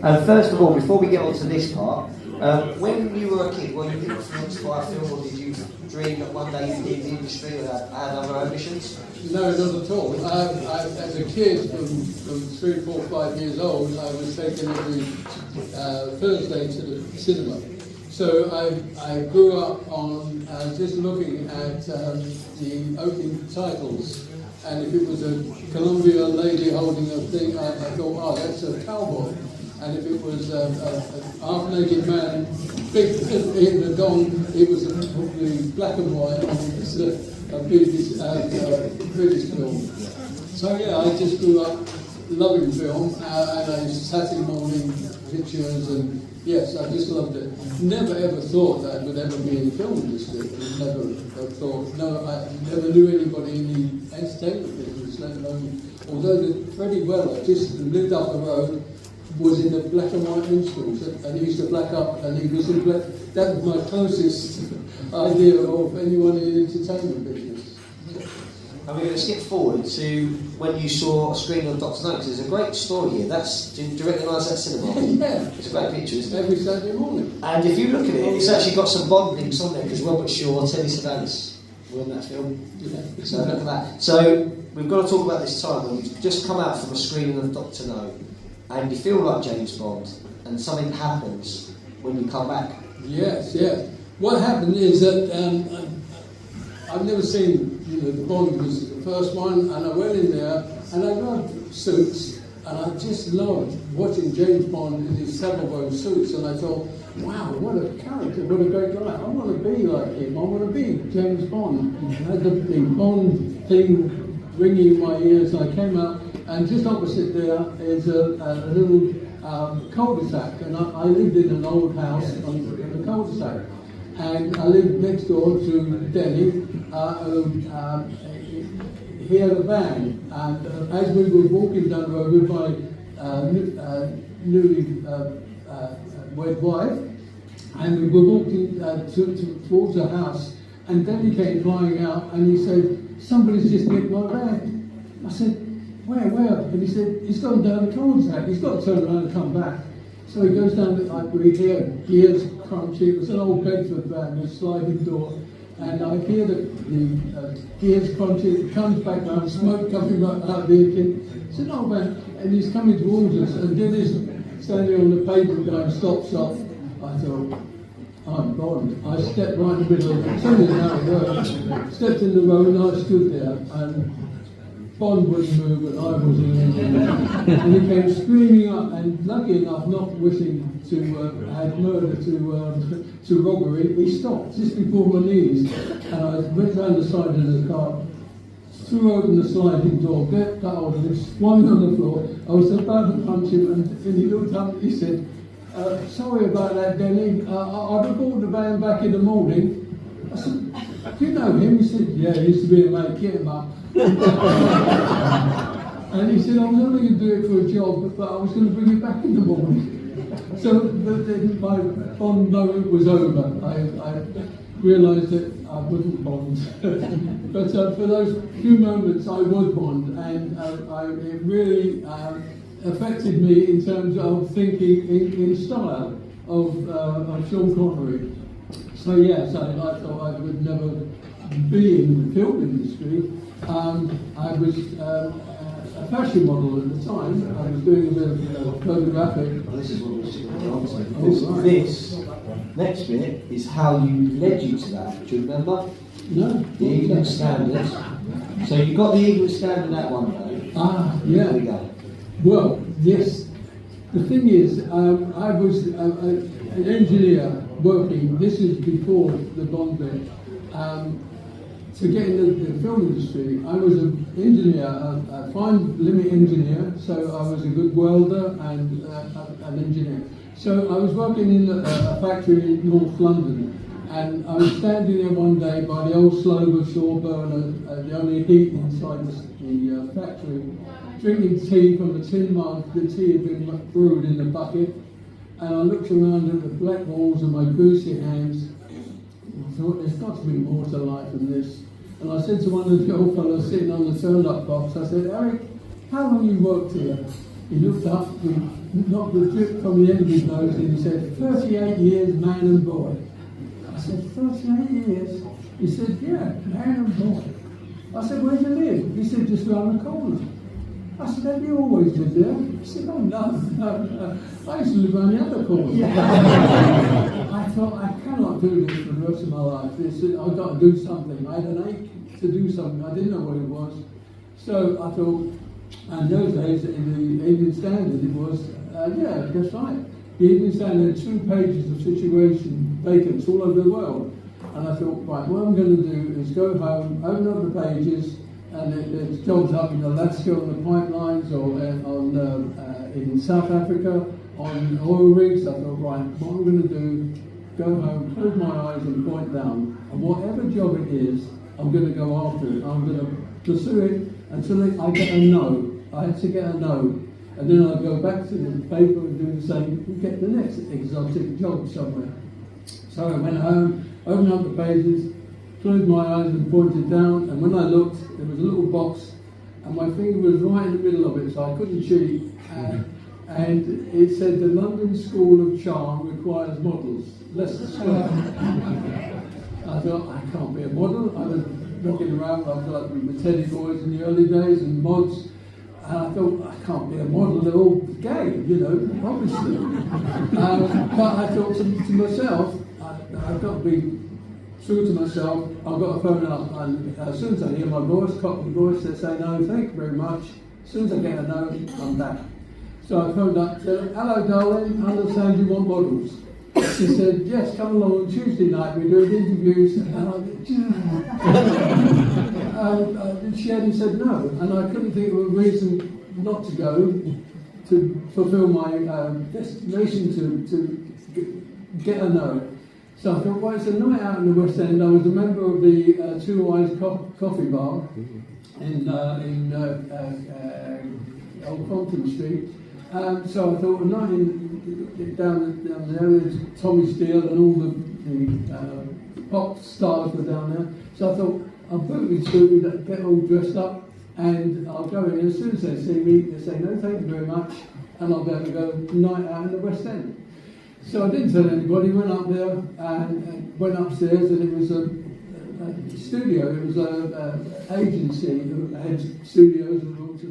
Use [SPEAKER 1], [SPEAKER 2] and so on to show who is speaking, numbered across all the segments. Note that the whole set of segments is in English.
[SPEAKER 1] First of all, before we get on to this part, when you were a kid, were you influenced by a film, or did you dream that one day you'd be in the industry or had other ambitions?
[SPEAKER 2] No, not at all. As a kid, from 3, 4, 5 years old, I was taken every Thursday to the cinema. So I grew up on just looking at the opening titles. And if it was a Columbia lady holding a thing, I thought, oh, that's a cowboy. And if it was a half-naked man, big in the gong, it was probably black and white. And it was a British film. So yeah, I just grew up loving film, and I Saturday morning pictures, and yes, I just loved it. Never ever thought that I would ever be in the film industry. Never thought. No, I never knew anybody in the entertainment business, let alone. Although Freddie Weller just lived up the road, was in the black and white minstrels, and he used to black up, and he was in black. That was my closest idea of anyone in the entertainment business.
[SPEAKER 1] And we're going to skip forward to when you saw a screening of Dr. No, because there's a great story here. Do you recognise that cinema?
[SPEAKER 2] Yeah.
[SPEAKER 1] It's a great picture, isn't it?
[SPEAKER 2] Every Saturday morning.
[SPEAKER 1] And if you look at it, it's actually got some Bond links on there, because Robert Shaw, Telly Savalas were in that film. Yeah. So look at that. So we've got to talk about this time when we've just come out from a screening of Dr. No, and you feel like James Bond, and something happens when you come back.
[SPEAKER 2] Yes, yes. What happened is that I've never seen, the Bond was the first one, and I went in there, and I loved suits, and I just loved watching James Bond in his Savile Row suits, and I thought, wow, what a character, what a great guy. I want to be like him. I want to be James Bond. I had the Bond thing ringing in my ears, and I came out, and just opposite there is a little cul-de-sac, and I lived in an old house in the cul-de-sac, and I lived next door to Denny. He had a van, and as we were walking down the road with my newly wed wife, and we were walking towards the house, and Denny came flying out, and he said, "Somebody's just nicked my van." I said, Where? And he said, he's gone down the cul-de-sac, he's got to turn around and come back. So he goes down, we hear gears crunchy. It was an old Bedford van with a sliding door, and I hear the gears crunchy. It comes back down, smoke coming right out of the engine. It's an old van, and he's coming towards us, and Dennis standing on the pavement going, "Stop, stop." I thought, I'm Bond. I stepped right in the middle of it, it's only an narrow road, stepped in the road, and I stood there, and Bond wouldn't move, but I wasn't moving. And he came screaming up, and lucky enough, not wishing to add murder to robbery, he stopped just before my knees, and I went down the side of the car, threw open the sliding door, got hold of him, swung on the floor. I was about to punch him, and he looked up and he said, "Sorry about that, Denny. I'll report the van back in the morning." I said, "Do you know him?" He said, "Yeah, he used to be a mate, get him up." And he said, "I was only going to do it for a job, but I was going to bring it back in the morning." So then my Bond moment was over. I realised that I wasn't Bond. But for those few moments I was Bond, and it really affected me in terms of thinking in style of Sean Connery. So yes, I thought I would never be in the film industry. I was a fashion model at the time. I was doing a bit of photographic.
[SPEAKER 1] Well, this is what we're talking about. This next bit is how you led you to that. Do you remember?
[SPEAKER 2] No.
[SPEAKER 1] The Evening Standard. So you got the Evening Standard that one day.
[SPEAKER 2] Yeah.
[SPEAKER 1] There we go.
[SPEAKER 2] Well, yes. The thing is, I was an engineer working. This is before the Bond bit. To get into the film industry, I was an engineer, a fine limit engineer, so I was a good welder and an engineer. So I was working in a factory in North London, and I was standing there one day by the old Slover Shaw burner, the only heat inside the factory, drinking tea from a tin mug. The tea had been brewed in a bucket, and I looked around at the black walls and my greasy hands. I thought, there's got to be more to life than this. And I said to one of the old fellows sitting on the turn-up box, I said, "Eric, how long you worked here?" He looked up, he knocked the drip from the end of his nose, and he said, 38 years, man and boy. I said, 38 years? He said, yeah, man and boy. I said, where do you live? He said, just round the corner. I said, have you always lived there? He said, oh, no. I used to live around the other corner. I thought, I cannot do this for the rest of my life. I've got to do something. I had an ache to do something. I didn't know what it was. So I thought, and those days in the Evening Standard, it was, yeah, that's right. The Evening Standard had 2 pages of situation vacants all over the world. And I thought, right, what I'm going to do is go home, open up the pages, and there's jobs up in Alaska on the pipelines, or in South Africa on oil rigs. I thought, right, what I'm going to do, go home, close my eyes and point down, and whatever job it is, I'm going to go after it. I'm going to pursue it until I get a no. I had to get a no. And then I'd go back to the paper and do the same, and get the next exotic job somewhere. So I went home, opened up the pages, closed my eyes and pointed down, and when I looked, there was a little box, and my finger was right in the middle of it, so I couldn't cheat. And it said, the London School of Charm requires models. Let's swear. I thought, I can't be a model. I was looking around, I was like with Teddy Boys in the early days and mods, and I thought, I can't be a model, they're all gay, you know, obviously. But I thought to myself, I've got to be true to myself. I've got to phone up, and as soon as I hear my voice, cock my voice, they say no, thank you very much. As soon as I get a no, I'm back. So I phoned up, said, hello darling, I understand you want models. She said, yes, come along on Tuesday night, we're doing interviews. And she hadn't said no, and I couldn't think of a reason not to go to fulfill my destination to get a no. So I thought, well, it's a night out in the West End. I was a member of the Two Eyes Coffee Bar in Old Compton Street. So I thought, a night down there with Tommy Steele and all the pop stars were down there. So I thought, I'll boot suited, get all dressed up, and I'll go in. As soon as they see me, they say, no, thank you very much, and I'll be able to go night out in the West End. So I didn't tell anybody, went up there and went upstairs, and it was a studio, it was an agency who had studios and rooms.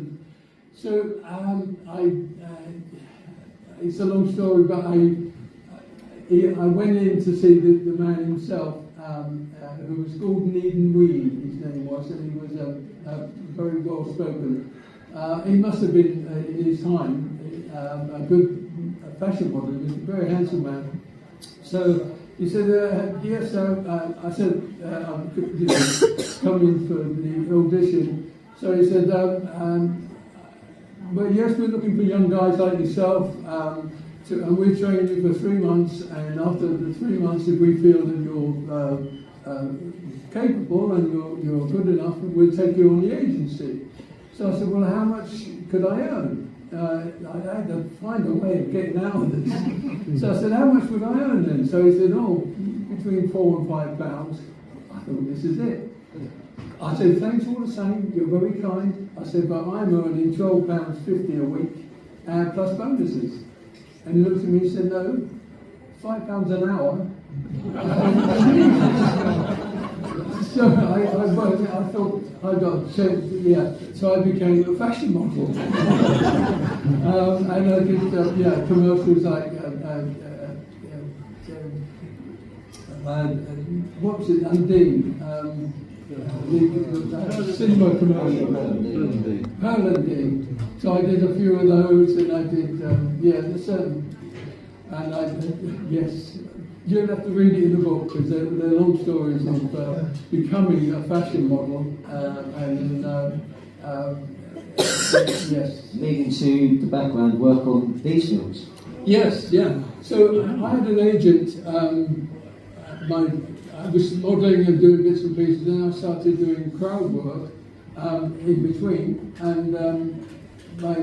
[SPEAKER 2] So it's a long story, but I went in to see the man himself, who was Gordon Eden Weed, his name was, and he was very well spoken. He must have been, in his time, a good fashion model. He was a very handsome man. So he said, yes, I said, I'm coming for the audition. So he said, well, yes, we're looking for young guys like yourself, and we're training you for 3 months, and after the 3 months, if we feel that you're capable and you're good enough, we'll take you on the agency. So I said, well, how much could I earn? I had to find a way of getting out of this. So I said, how much would I earn then? So he said, oh, between £4 and £5. I thought, this is it. I said, thanks all the same, you're very kind. I said, but I'm earning £12.50 a week, plus bonuses. And he looked at me and said, no, £5 an hour. So I thought I got so I became a fashion model. And I did commercials like what was it, Undine, cinema commercial, Undine. So I did a few of those, and I did certain, and yes. You'll have to read it in the book, because they're long stories of becoming a fashion model, yes.
[SPEAKER 1] Leading to the background work on these films.
[SPEAKER 2] Yes, yeah. So I had an agent. I was modelling and doing bits and pieces, and I started doing crowd work in between. And my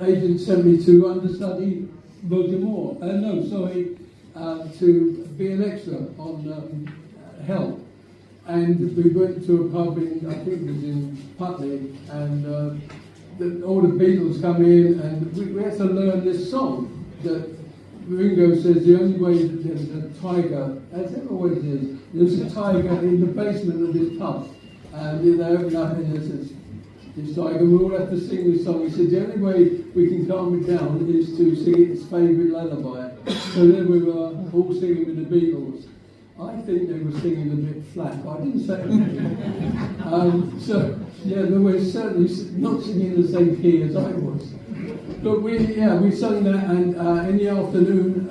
[SPEAKER 2] agent sent me to understudy Roger Moore. To be an extra on Help. And we went to a pub in, I think it was in Putney, and all the Beatles come in, and we had to learn this song that Ringo says the only way that there's a tiger, as it always is, there's a tiger in the basement of this pub, and they open up and there's this tiger. We all have to sing this song. He said the only way we can calm it down is to sing its favourite lullaby. So then we were all singing with the Beatles. I think they were singing a bit flat, but I didn't say anything. So yeah, they were certainly not singing the same key as I was. But we sung that, and in the afternoon,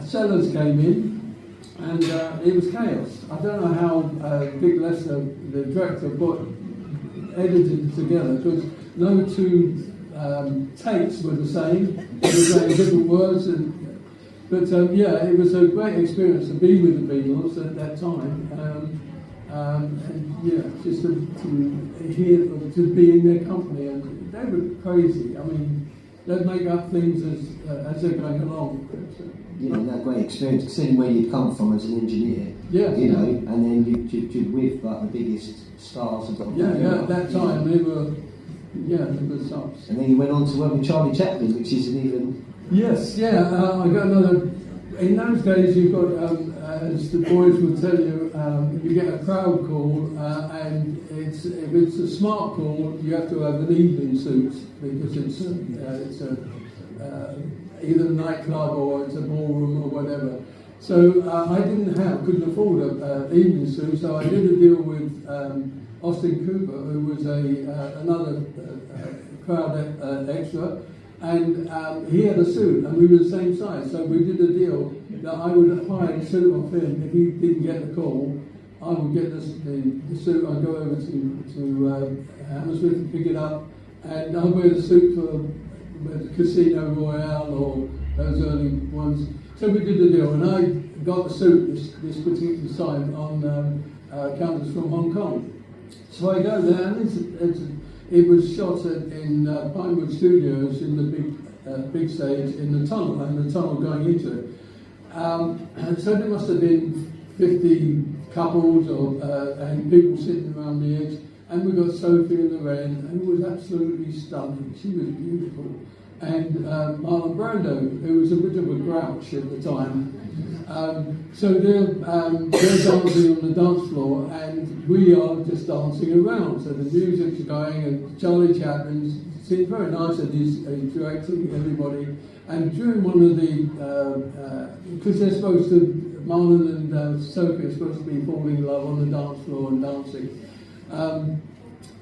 [SPEAKER 2] Sellers came in, and it was chaos. I don't know how Vic Lester, the director, edited it together, because no two takes were the same. They were saying different words, but it was a great experience to be with the Beatles at that time. Just to hear, to be in their company, and they were crazy. I mean, they'd make up things as they're going along.
[SPEAKER 1] That great experience, seeing where you'd come from as an engineer.
[SPEAKER 2] Yes.
[SPEAKER 1] And then you'd with like the biggest stars of the
[SPEAKER 2] at that time they were stars.
[SPEAKER 1] And then you went on to work with Charlie Chaplin, which isn't even.
[SPEAKER 2] Yes, I got another. In those days, you've got, as the boys would tell you, you get a crowd call, and if it's a smart call, you have to have an evening suit, because it's either a nightclub or it's a ballroom or whatever. So I couldn't afford an evening suit, so I did a deal with Austin Cooper, who was another crowd extra. And he had a suit, and we were the same size, so we did a deal that I would hire a suit off him. If he didn't get the call, I would get the suit. I'd go over to Hammersmith and pick it up, and I'd wear the suit for the Casino Royale or those early ones. So we did the deal, and I got the suit this particular time on counters from Hong Kong. So I go there, and it was shot in Pinewood Studios in the big stage in the tunnel, and the tunnel going into it. And so there must have been 50 couples and people sitting around the edge. And we got Sophie and Lorraine, and it was absolutely stunning. She was beautiful. And Marlon Brando, who was a bit of a grouch at the time. So they're dancing on the dance floor, and we are just dancing around. So the music's going, and Charlie Chaplin seems very nice, and he's directing everybody. And during one of the, because they're supposed to, Marlon and Sophie are supposed to be falling in love on the dance floor and dancing.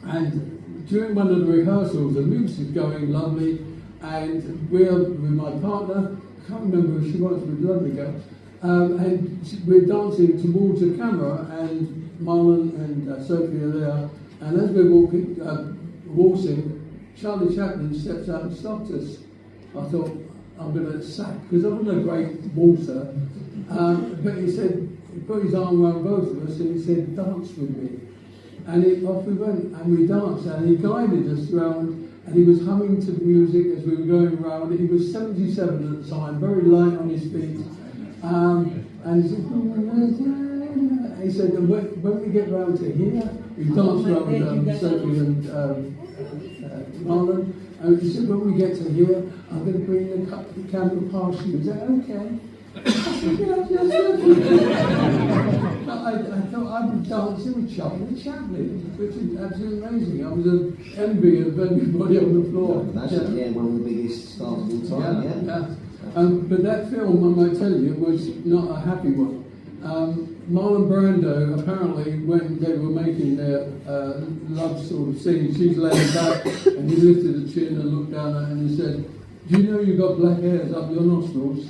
[SPEAKER 2] And during one of the rehearsals, the music's going lovely, and we're with my partner, I can't remember who she was, but lovely girl. And we're dancing towards the camera, and Marlon and Sophie are there. And as we're waltzing, Charlie Chaplin steps out and stopped us. I thought, I'm going to sack, because I'm not a great waltzer. But he put his arm around both of us, and he said, dance with me. And off we went, and we danced, and he guided us around. And he was humming to the music as we were going around. He was 77 at the time, very light on his feet. And he said, when we get round to here, we danced around Sophie and Marlon. And he said, when we get to here, I'm going to bring the camera past you. Is that okay? I thought I'd be dancing with Charlie Chaplin, which is absolutely amazing. I was an envy of everybody on the floor.
[SPEAKER 1] One of the biggest stars of all time.
[SPEAKER 2] But that film, I might tell you, was not a happy one. Marlon Brando, apparently, when they were making their love sort of scene, she's laying back, and he lifted a chin and looked down at her and he said, do you know you've got black hairs up your nostrils?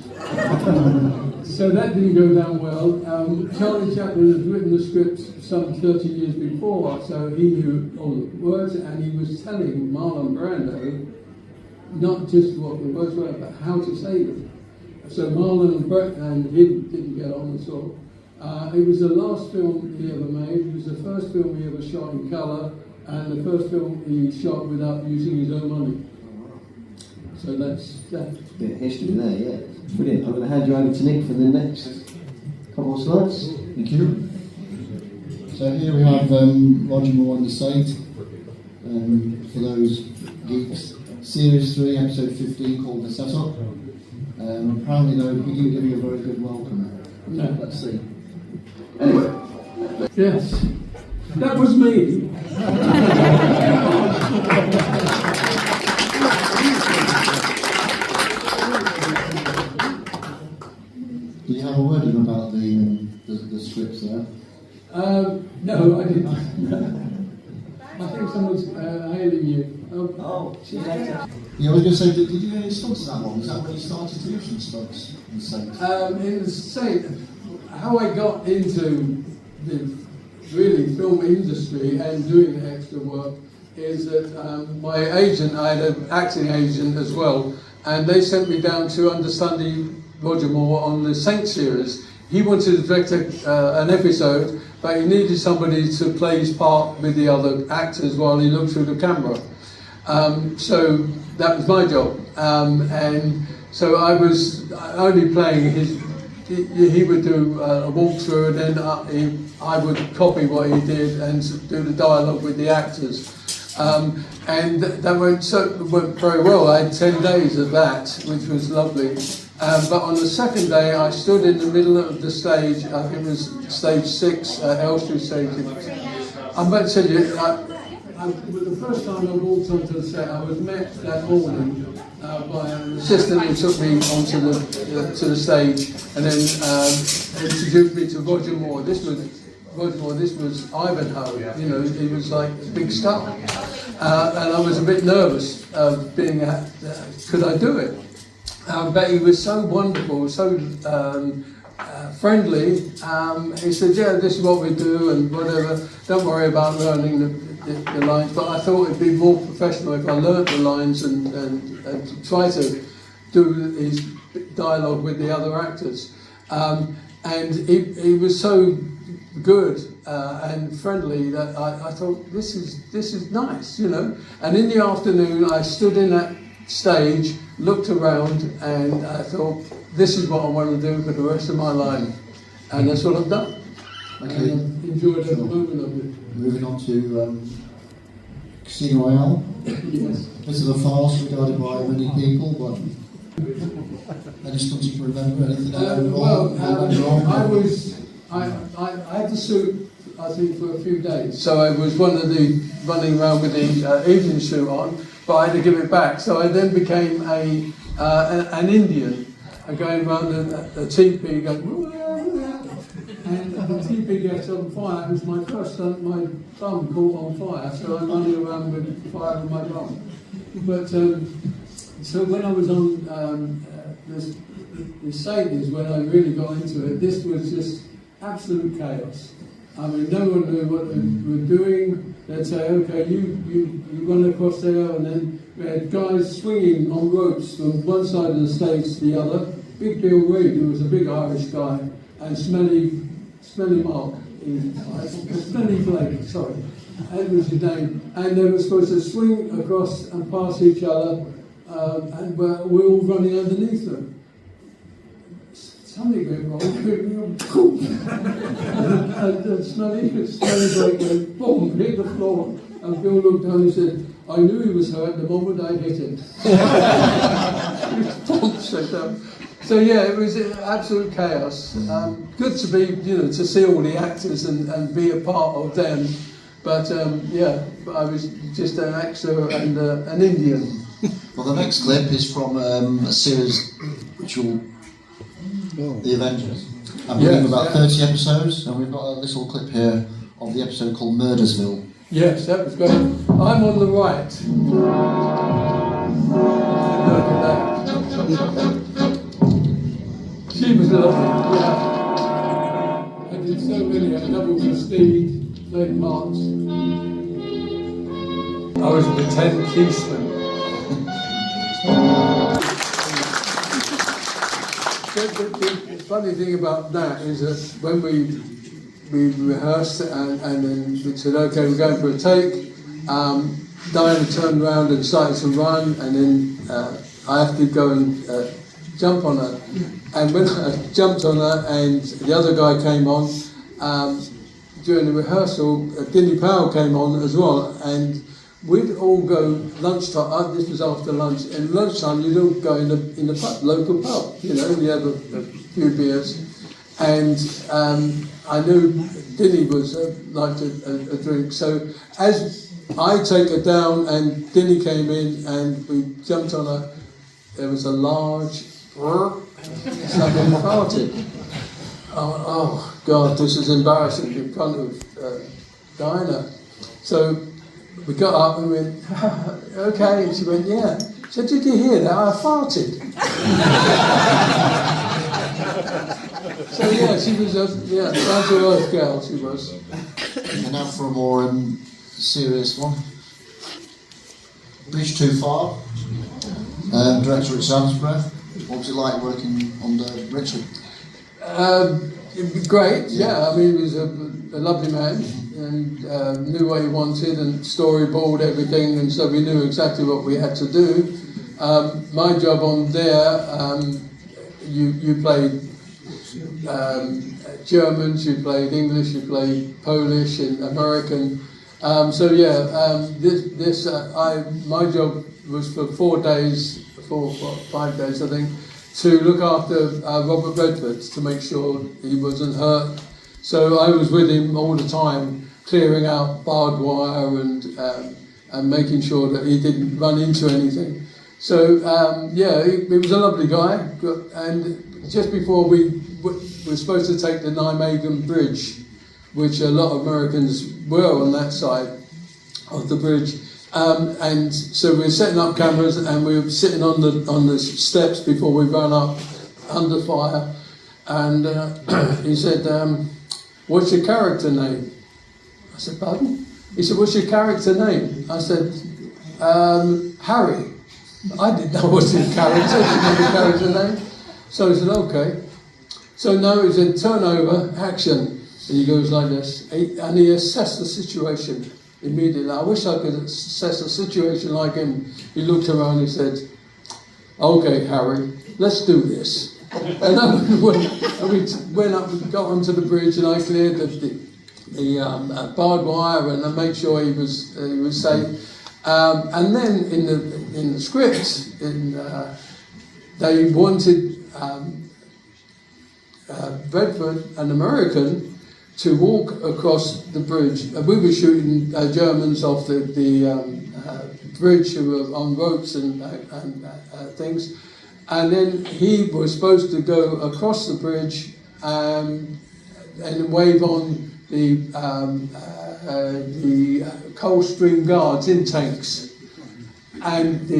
[SPEAKER 2] So that didn't go down well. Charlie Chaplin had written the script some 30 years before, so he knew all the words, and he was telling Marlon Brando not just what the words were, but how to say them. So Marlon and Brett and him didn't get on at all. It was the last film he ever made. It was the first film he ever shot in colour, and the first film he shot without using his own money. So that's that.
[SPEAKER 1] Bit of history there, yeah. Brilliant. I'm going to hand you over to Nick for the next couple of slides.
[SPEAKER 3] Thank you. So here we have Roger Moore on the site. For those Geeks, Series 3, Episode 15, called The Setup. Apparently, though, he didn't give you a very good welcome.
[SPEAKER 2] No.
[SPEAKER 3] Let's see.
[SPEAKER 2] Anyway, yes, that was me.
[SPEAKER 3] Did you have a word with him about the scripts there?
[SPEAKER 2] No, I didn't. I think someone's hailing you.
[SPEAKER 1] Oh, she's later.
[SPEAKER 3] Yeah, I was going to say, did you do any stunts that long? Is that when you started to do some stunts in the States?
[SPEAKER 2] It was saying how I got into the really film industry and doing the extra work is that my agent, I had an acting agent as well, and they sent me down to understudy Roger Moore on the Saint series. He wanted to direct an episode, but he needed somebody to play his part with the other actors while he looked through the camera. So that was my job, and so I was only playing his. He would do a walkthrough, and then I would copy what he did and do the dialogue with the actors. And that went very well. I had 10 days of that, which was lovely. But on the second day, I stood in the middle of the stage. I think it was stage 6, Elstree stage. I'm about to tell you, the first time I walked onto the set, I was met that morning by an assistant who took me onto the stage, and then introduced me to Roger Moore. This was Ivanhoe. You know, he was like a big star, and I was a bit nervous of being. Could I do it? But he was so wonderful, so friendly. He said, "Yeah, this is what we do, and whatever. Don't worry about learning the lines." But I thought it'd be more professional if I learnt the lines and try to do his dialogue with the other actors. And he was so good and friendly that I thought this is nice, you know. And in the afternoon, I stood in that stage, looked around, and I thought, this is what I want to do for the rest of my life, and that's what I've done.
[SPEAKER 3] Okay.
[SPEAKER 2] And I enjoyed every moment of it.
[SPEAKER 3] Moving on to Casino Royale.
[SPEAKER 2] Yes.
[SPEAKER 3] This is a farce regarded by many people, but any stunts you can remember, anything that went wrong?
[SPEAKER 2] I had the suit, I think, for a few days. So I was one of the running around with the evening suit on, but I had to give it back. So I then became an Indian, going around a teepee, going, and the teepee gets on fire. It was my first stunt, my thumb caught on fire, so I'm running around with fire on my bum. But so when I was on the Saint is when I really got into it. This was just absolute chaos. I mean, no one knew what they were doing. They'd say, okay, you run across there, and then we had guys swinging on ropes from one side of the stage to the other. Big Bill Reid, who was a big Irish guy, and Smelly Mark, Smelly Blake, sorry, that was his name. And they were supposed to swing across and pass each other, and we're all running underneath them. Something went wrong, and Smelly Blake went boom, hit the floor, and Bill looked down and said, I knew he was hurt the moment I hit him. So yeah, it was absolute chaos. Good to be, to see all the actors and be a part of them. But yeah, I was just an extra and an Indian.
[SPEAKER 3] Well, the next clip is from a series which will The Avengers. I believe about 30 episodes, and we've got a little clip here of the episode called Murdersville.
[SPEAKER 2] Yes, that was great. I'm on the right. Look at that. She was lovely, yeah. I did so many. I doubled the speed, played parts. I was a pretend policeman. The funny thing about that is that when we rehearsed and then we said, okay, we're going for a take, Diana turned around and started to run, and then I have to go and jump on her. And when I jumped on her and the other guy came on, during the rehearsal, Dinny Powell came on as well, and we'd all go lunchtime. This was after lunch, and lunchtime you'd all go in the pub, local pub. You know, you have a few beers, and I knew Dinny was liked a drink. So as I take her down, and Dinny came in, and we jumped on her. There was a large somebody farted. Oh God, this is embarrassing in front of Diana. So we got up and went, okay, and she went, yeah. She said, did you hear that? I farted. So yeah, she was down to earth girl, she was.
[SPEAKER 3] And now for a more serious one. Bridge Too Far. Director at Sandsborough. What was it like working under Richard?
[SPEAKER 2] Great, yeah. I mean, he was a lovely man, and knew what he wanted, and storyboard everything, and so we knew exactly what we had to do. My job on there, you played Germans, you played English, you played Polish and American. My job was for 5 days, I think, to look after Robert Redford, to make sure he wasn't hurt. So I was with him all the time, clearing out barbed wire and making sure that he didn't run into anything. So he was a lovely guy. And just before we were supposed to take the Nijmegen Bridge, which a lot of Americans were on that side of the bridge. And so we were setting up cameras, and we were sitting on the steps before we ran up under fire. And he said, what's your character name? I said, pardon? He said, what's your character name? I said, Harry. I didn't know what his character name. So he said, okay. So now he said, turn over, action. And he goes like this. And he assessed the situation immediately. I wish I could assess a situation like him. He looked around and he said, okay, Harry, let's do this. And we went up, we got onto the bridge, and I cleared the barbed wire and I made sure he was safe. And then in the script, they wanted Redford, an American, to walk across the bridge. We were shooting Germans off the bridge who were on ropes and things. And then he was supposed to go across the bridge and wave on the Coldstream Guards in tanks. And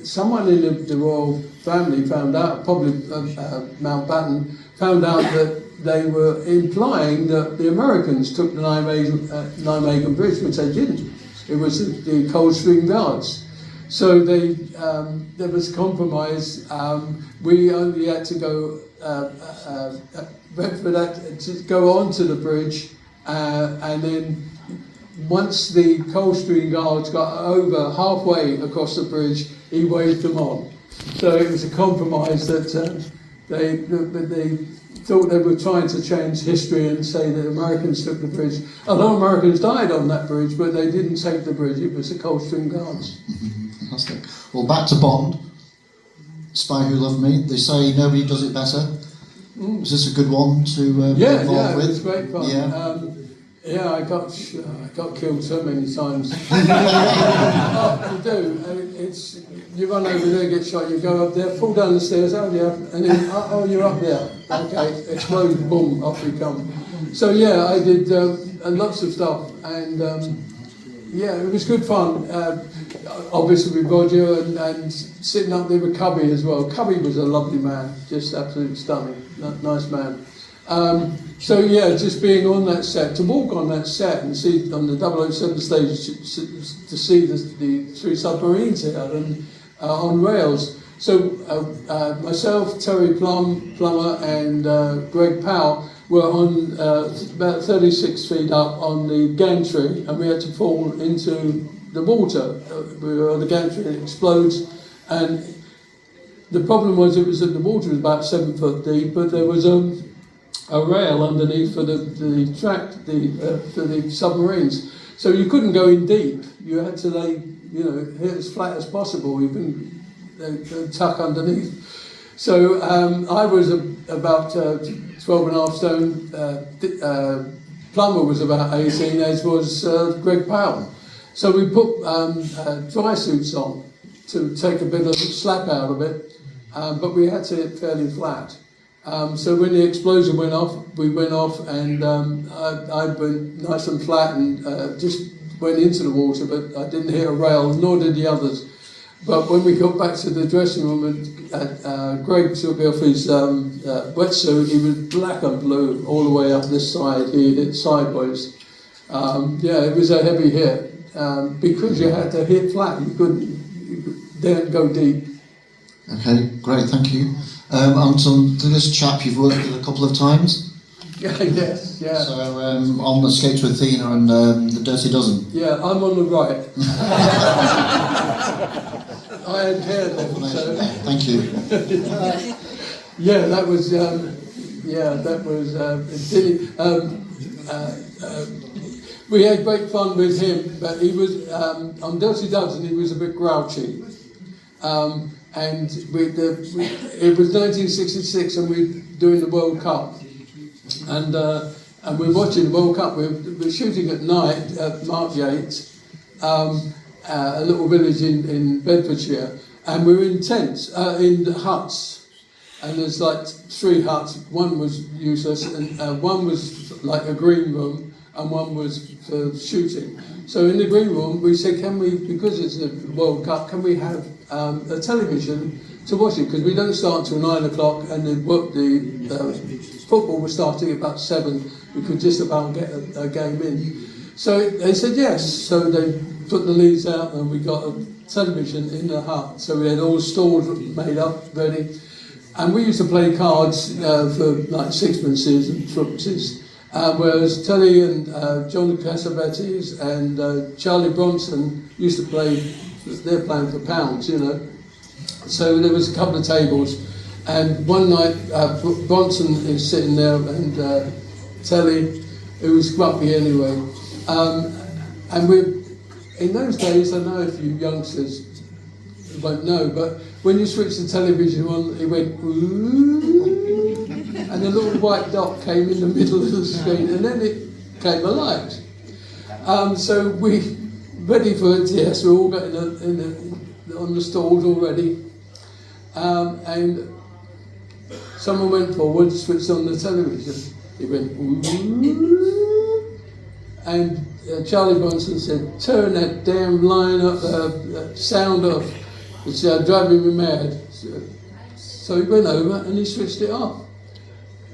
[SPEAKER 2] someone in the royal family found out, probably Mountbatten, found out that they were implying that the Americans took the Nijmegen Bridge, which they didn't. It was the Coldstream Guards. So there was compromise. We only had to go, Redford had to go onto the bridge, and then once the Coldstream Guards got over halfway across the bridge, he waved them on. So it was a compromise that they thought they were trying to change history and say that Americans took the bridge. A lot of Americans died on that bridge, but they didn't take the bridge. It was the Coldstream Guards.
[SPEAKER 3] Fantastic. Well, back to Bond. Spy Who Loved Me. They say nobody does it better. Was this a good one to be involved with?
[SPEAKER 2] It was great fun.
[SPEAKER 3] Yeah.
[SPEAKER 2] I got killed so many times. You do. You run over there, get shot. You go up there, fall down the stairs. Oh yeah, and then you're up there. Okay, explode, boom, off you come. So yeah, I did lots of stuff, and it was good fun. Obviously with Roger and sitting up there with Cubby as well. Cubby was a lovely man, just absolutely stunning, nice man. Just being on that set, to walk on that set and see on the 007 stage, to see the 3 submarines here and on rails. So myself, Terry Plummer and Greg Powell were on about 36 feet up on the gantry, and we had to fall into the water. We were on the gantry and it explodes, and the problem was the water was about 7 foot deep, but there was a rail underneath for the track for the submarines. So you couldn't go in deep. You had to lay, hit as flat as possible. You couldn't tuck underneath. So I was about 12 and a half stone. Plumber was about 18, as was Greg Powell. So we put dry suits on to take a bit of slap out of it, but we had to hit fairly flat. So when the explosion went off, we went off, and I went nice and flat and just went into the water, but I didn't hit a rail, nor did the others. But when we got back to the dressing room and Greg took off his wetsuit, he was black and blue all the way up this side. He hit sideways. It was a heavy hit because you had to hit flat. You didn't go deep.
[SPEAKER 3] Okay, great, thank you. And to this chap you've worked with a couple of times?
[SPEAKER 2] Yes, yeah.
[SPEAKER 3] So on the Skates with Athena and the Dirty Dozen?
[SPEAKER 2] Yeah, I'm on the right. I had hair then, so...
[SPEAKER 3] Thank you.
[SPEAKER 2] That was we had great fun with him, but he was on Dirty Dozen. He was a bit grouchy, and it was 1966, and we were doing the World Cup, and we're watching the World Cup. We're shooting at night at Markgate, a little village in Bedfordshire, and we were in tents, in huts, and there's like 3 huts. One was useless, and one was like a green room, and one was for shooting. So in the green room, we said, can we, because it's the World Cup, can we have a television to watch it? Because we don't start till 9 o'clock, and the football was starting at about 7. We could just about get a game in. So they said yes. So they put the leads out, and we got a television in the hut. So we had all stalls made up, ready. And we used to play cards for like sixpences and threepences. Whereas Telly and John Cassavetes and Charlie Bronson used to play, they're playing for pounds, So there was a couple of tables, and one night Bronson is sitting there, and Telly, who was grumpy anyway, and we, in those days, I know if you youngsters won't know, but when you switch the television on, it went ooh, and a little white dot came in the middle of the screen, and then it came alive. So we, ready for it, yes, we all got on the stalls already, and someone went forward, switched on the television. It went ooh, and Charlie Bronson said, "Turn that damn line up, sound off. It's driving me mad." So he went over and he switched it off.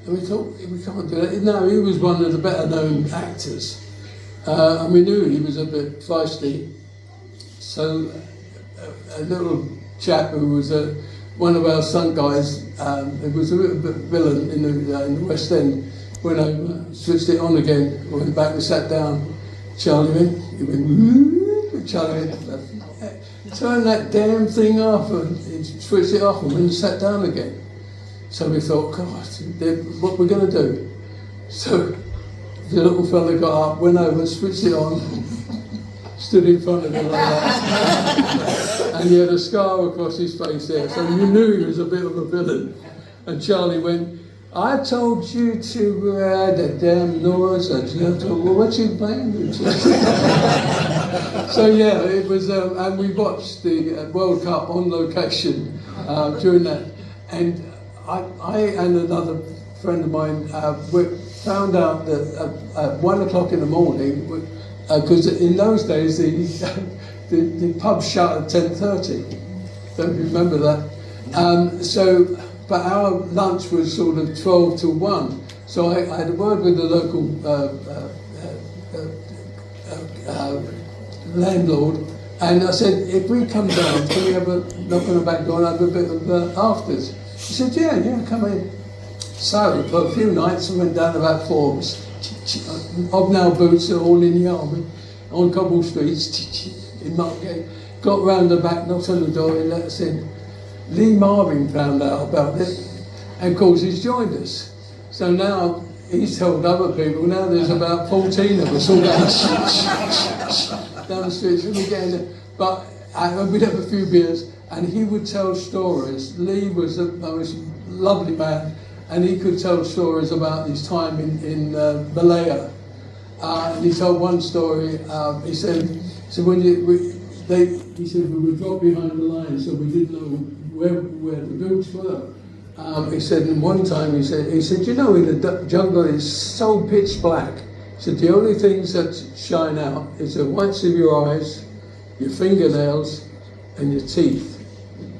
[SPEAKER 2] And we thought, we can't do that. No, he was one of the better known actors. And we knew he was a bit feisty. So a little chap who was one of our stunt guys, who was a little bit villain in the West End, went over, switched it on again, went back and sat down. Charlie went, he went, woo, Charlie went, turn that damn thing off, and he switched it off and went and sat down again. So we thought, God, what we're going to do? So the little fella got up, went over, switched it on, stood in front of him like that, and he had a scar across his face there, so you knew he was a bit of a villain. And Charlie went, "I told you to add a damn noise." And I thought, "Well, what you playing with?" So yeah, it was, and we watched the World Cup on location during that. And I and another friend of mine found out that at 1 o'clock in the morning, because in those days the pub shut at 10:30. Don't you remember that? But our lunch was sort of 12 till 1. So I had a word with the local landlord, and I said, "If we come down, can we have a knock on the back door and have a bit of afters?" He said, yeah, come in. So for a few nights I went down about 4, hobnail boots are all in the army, on cobble streets, in Markgate. Got round the back, knocked on the door, and let us in. Lee Marvin found out about it, and of course he's joined us. So now he's told other people, now there's about 14 of us all going, down the street. So we get in there. But we'd have a few beers, and he would tell stories. Lee was a lovely man, and he could tell stories about his time in Malaya. And he told one story. He said when he said we would drop behind the line, so we didn't know where the boots were. He said, and one time he said, you know, in the jungle it's so pitch black. He said the only things that shine out is the whites of your eyes, your fingernails, and your teeth.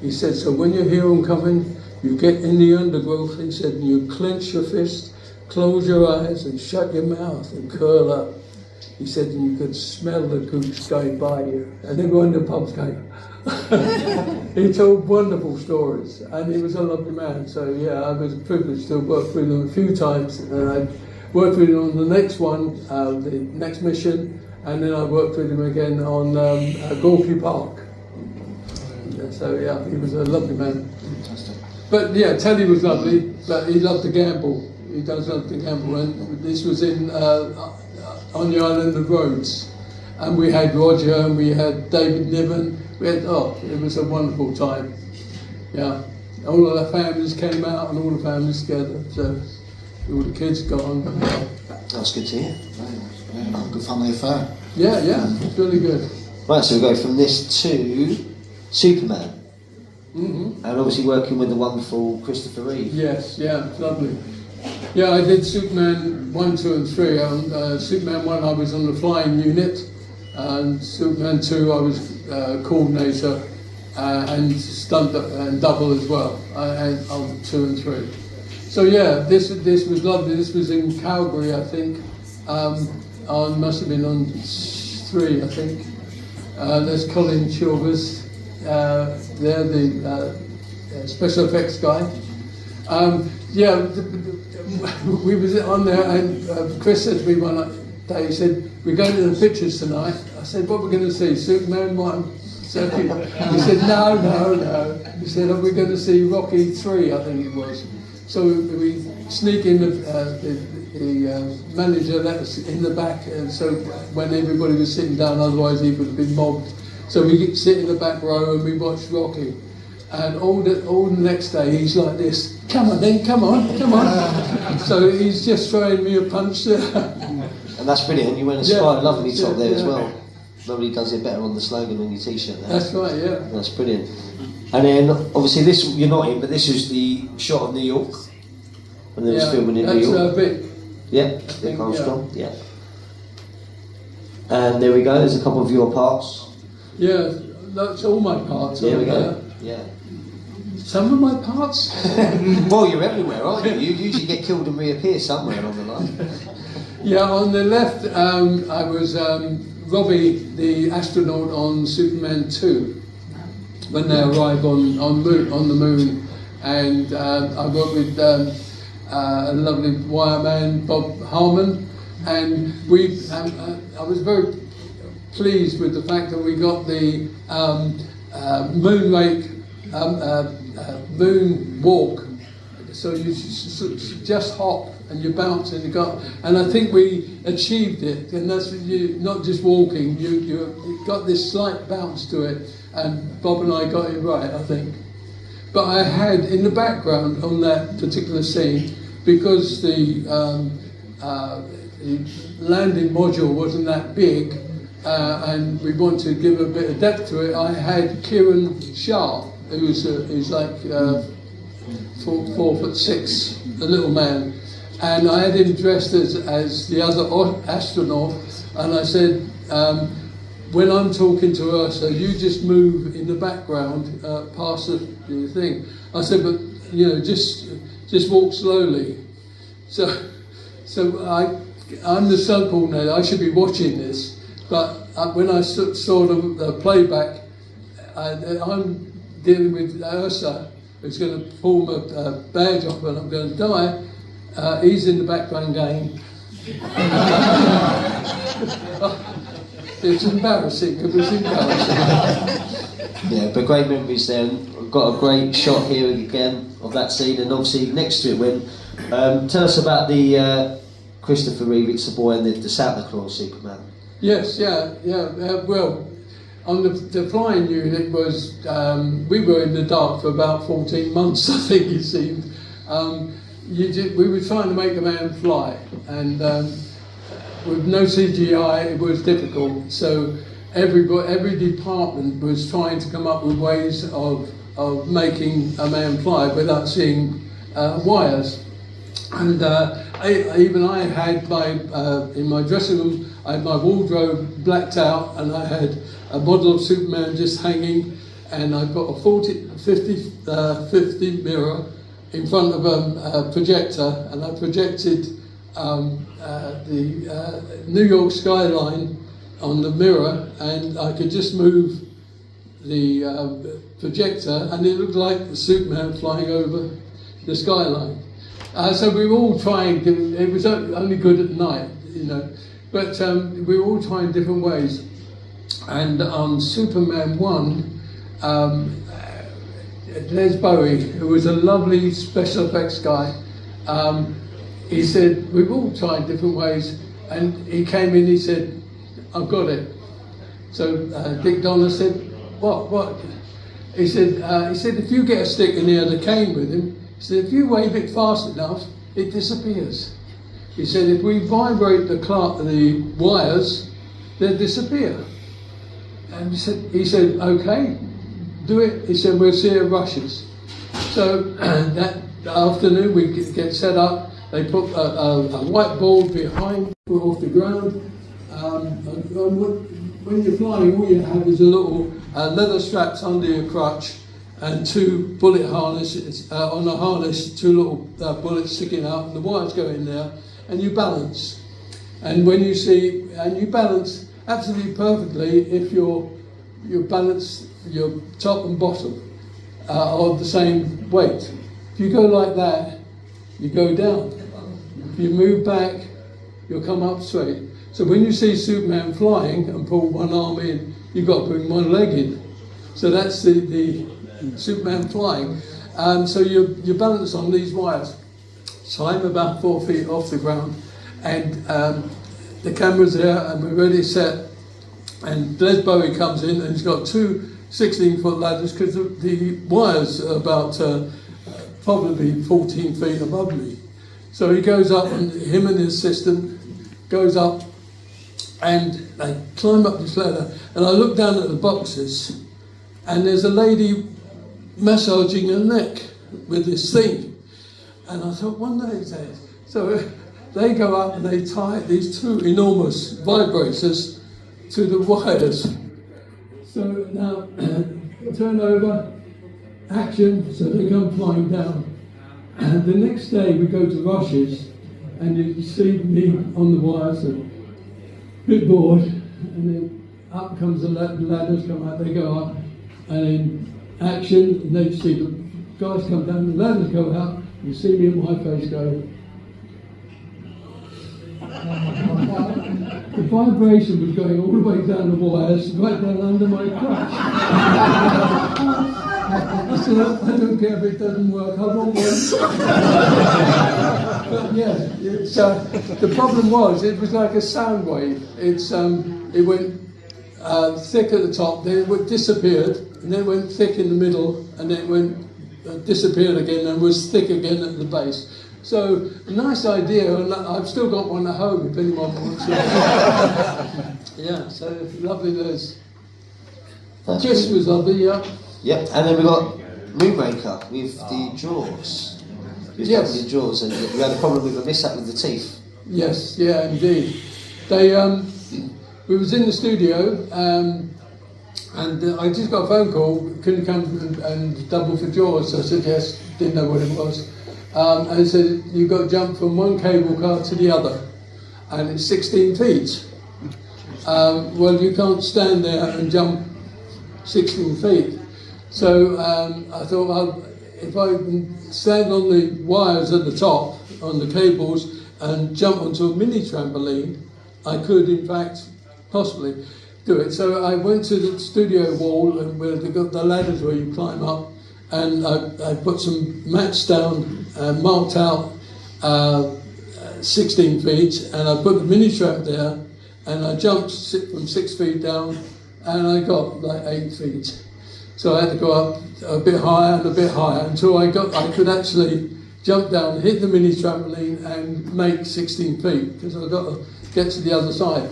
[SPEAKER 2] He said, so when you hear them coming, you get in the undergrowth. He said, and you clench your fist, close your eyes, and shut your mouth and curl up. He said, and you could smell the goose going by you, and everyone in the pub's going. He told wonderful stories, and he was a lovely man. So yeah, I was privileged to work with him a few times, and I worked with him on the next one, the next mission, and then I worked with him again on Gorky Park. So yeah, he was a lovely man.
[SPEAKER 3] Fantastic.
[SPEAKER 2] But yeah, Teddy was lovely, but he loved to gamble. He does love to gamble, and this was in on the island of Rhodes, and we had Roger and we had David Niven. We had, it was a wonderful time. Yeah, all of the families came out and all the families together. So all the kids gone.
[SPEAKER 3] That's good to hear. Very nice. Yeah, good family affair.
[SPEAKER 2] Yeah, it's really good.
[SPEAKER 1] Right, so we go from this to Superman.
[SPEAKER 2] Mm-hmm.
[SPEAKER 1] And obviously working with the wonderful Christopher Reeve.
[SPEAKER 2] Yes, yeah, it's lovely. Yeah, I did Superman 1, 2 and 3. On Superman 1 I was on the flying unit, and Superman 2 I was coordinator and stunt and double as well, and on 2 and 3. So yeah, this was lovely. This was in Calgary, I think. Must have been on 3, I think. There's Colin Chilvers. They're the special effects guy. We was on there, and Chris said to me one day, he said, we're going to the pictures tonight. I said, what are we going to see? Superman 1? So he said, no. He said, are we going to see Rocky 3, I think it was. So we sneak in, the manager let us in the back, and so when everybody was sitting down, otherwise he would have been mobbed. So we sit in the back row and we watched Rocky. And all the next day he's like this, come on. So he's just throwing me a punch there.
[SPEAKER 1] And that's brilliant. You went and spied a lovely top there as well. Nobody does it better on the slogan on your t-shirt there.
[SPEAKER 2] That's right, yeah.
[SPEAKER 1] That's brilliant. And then obviously this, you're not in, but this is the shot of New York. When they was filming in New York.
[SPEAKER 2] That's Vic.
[SPEAKER 1] Yeah, Vic Armstrong, yeah. And there we go, there's a couple of your parts.
[SPEAKER 2] Yeah, that's all my parts.
[SPEAKER 1] There we go. Yeah.
[SPEAKER 2] Some of my parts?
[SPEAKER 1] Well, you're everywhere, aren't you? You usually get killed and reappear somewhere along the line.
[SPEAKER 2] Yeah, on the left, I was Robbie, the astronaut on Superman 2, when they arrive on the moon, and I worked with a lovely wire man, Bob Harmon, and I was very pleased with the fact that we got the moon walk. So you just hop and you bounce and you got, and I think we achieved it. And that's you not just walking. You got this slight bounce to it, and Bob and I got it right, I think. But I had in the background on that particular scene, because the landing module wasn't that big, and we wanted to give a bit of depth to it. I had Kieran Shah, who's like 4'6", a little man, and I had him dressed as the other astronaut, and I said, when I'm talking to Ursa, you just move in the background past the thing. I said, but just walk slowly. So I'm the stunt coordinator. I should be watching this, but when I saw the playback, I'm dealing with Ursa, who's going to pull my badge off and I'm going to die. He's in the background going. It's embarrassing. It was embarrassing.
[SPEAKER 1] Yeah, but great memories there. We've got a great shot here again of that scene, and obviously next to it when. Tell us about the Christopher Reeve, It's the Boy, and the Santa Claus Superman.
[SPEAKER 2] Yes, well, on the flying unit was, we were in the dark for about 14 months, I think it seemed. We were trying to make a man fly, and with no CGI, it was difficult. So every department was trying to come up with ways of making a man fly without seeing wires. And I had in my dressing room, I had my wardrobe blacked out, and I had a model of Superman just hanging, and I got a 50 mirror in front of a projector, and I projected the New York skyline on the mirror, and I could just move the projector, and it looked like the Superman flying over the skyline. So we were all trying. It was only good at night, but we were all trying different ways. And on Superman 1, Les Bowie, who was a lovely special effects guy, he said, we've all tried different ways, and he came in, he said, I've got it. So Dick Donner said, what? He said, if you get a stick and he had a cane with him, he said, if you wave it fast enough, it disappears. He said, if we vibrate the wires, they'll disappear. And he said, okay, do it. He said, we'll see it rushes. So that afternoon we get set up. They put a white ball behind, put off the ground. When you're flying, all you have is a little leather straps under your crutch and two bullet harnesses, on a harness, two little bullets sticking out, and the wires go in there, and you balance. And you balance absolutely perfectly if you balance your top and bottom are the same weight. If you go like that, you go down. If you move back, you'll come up straight. So when you see Superman flying and pull one arm in, you've got to bring one leg in. So that's the Superman flying. So you balance on these wires. So I'm about 4 feet off the ground, and the camera's there, and we're ready set. And Les Bowie comes in, and he's got two 16-foot ladders, because the wires are about probably 14 feet above me. So he goes up, and him and his assistant goes up, and they climb up this ladder, and I look down at the boxes, and there's a lady massaging her neck with this thing. And I thought, one day it's there. So they go up and they tie these two enormous vibrators to the wires. So now, turn over, action, so they come flying down. And the next day we go to Rushes, and you see me on the wires, a bit bored, and then up comes the ladders, come out, they go up, and then action, and they see the guys come down, the ladders go out, you see me and my face go. The vibration was going all the way down the wires, right down under my crutch. I said, I don't care if it doesn't work, I want one. But yeah, the problem was, it was like a sound wave. It went thick at the top, then it disappeared, and then it went thick in the middle, and then it went disappeared again and was thick again at the base. So, a nice idea, and I've still got one at home if anyone wants it. Yeah, so lovely those. Chris was lovely, yeah.
[SPEAKER 1] Yep, and then we got Moonraker with the jaws.
[SPEAKER 2] Yes.
[SPEAKER 1] The jaws, and we had a problem with a mishap with the teeth.
[SPEAKER 2] Yes, yeah, indeed. We was in the studio, and I just got a phone call, couldn't come and double for jaws, so I said yes, didn't know what it was. And it said, you've got to jump from one cable car to the other, and it's 16 feet. Well, you can't stand there and jump 16 feet. So I thought, well, if I can stand on the wires at the top, on the cables, and jump onto a mini trampoline, I could, in fact, possibly do it. So I went to the studio wall, and where they got the ladders where you climb up, and I put some mats down and marked out 16 feet, and I put the mini tramp there, and I jumped from 6 feet down, and I got like 8 feet. So I had to go up a bit higher and a bit higher until I could actually jump down, hit the mini trampoline, and make 16 feet because I've got to get to the other side.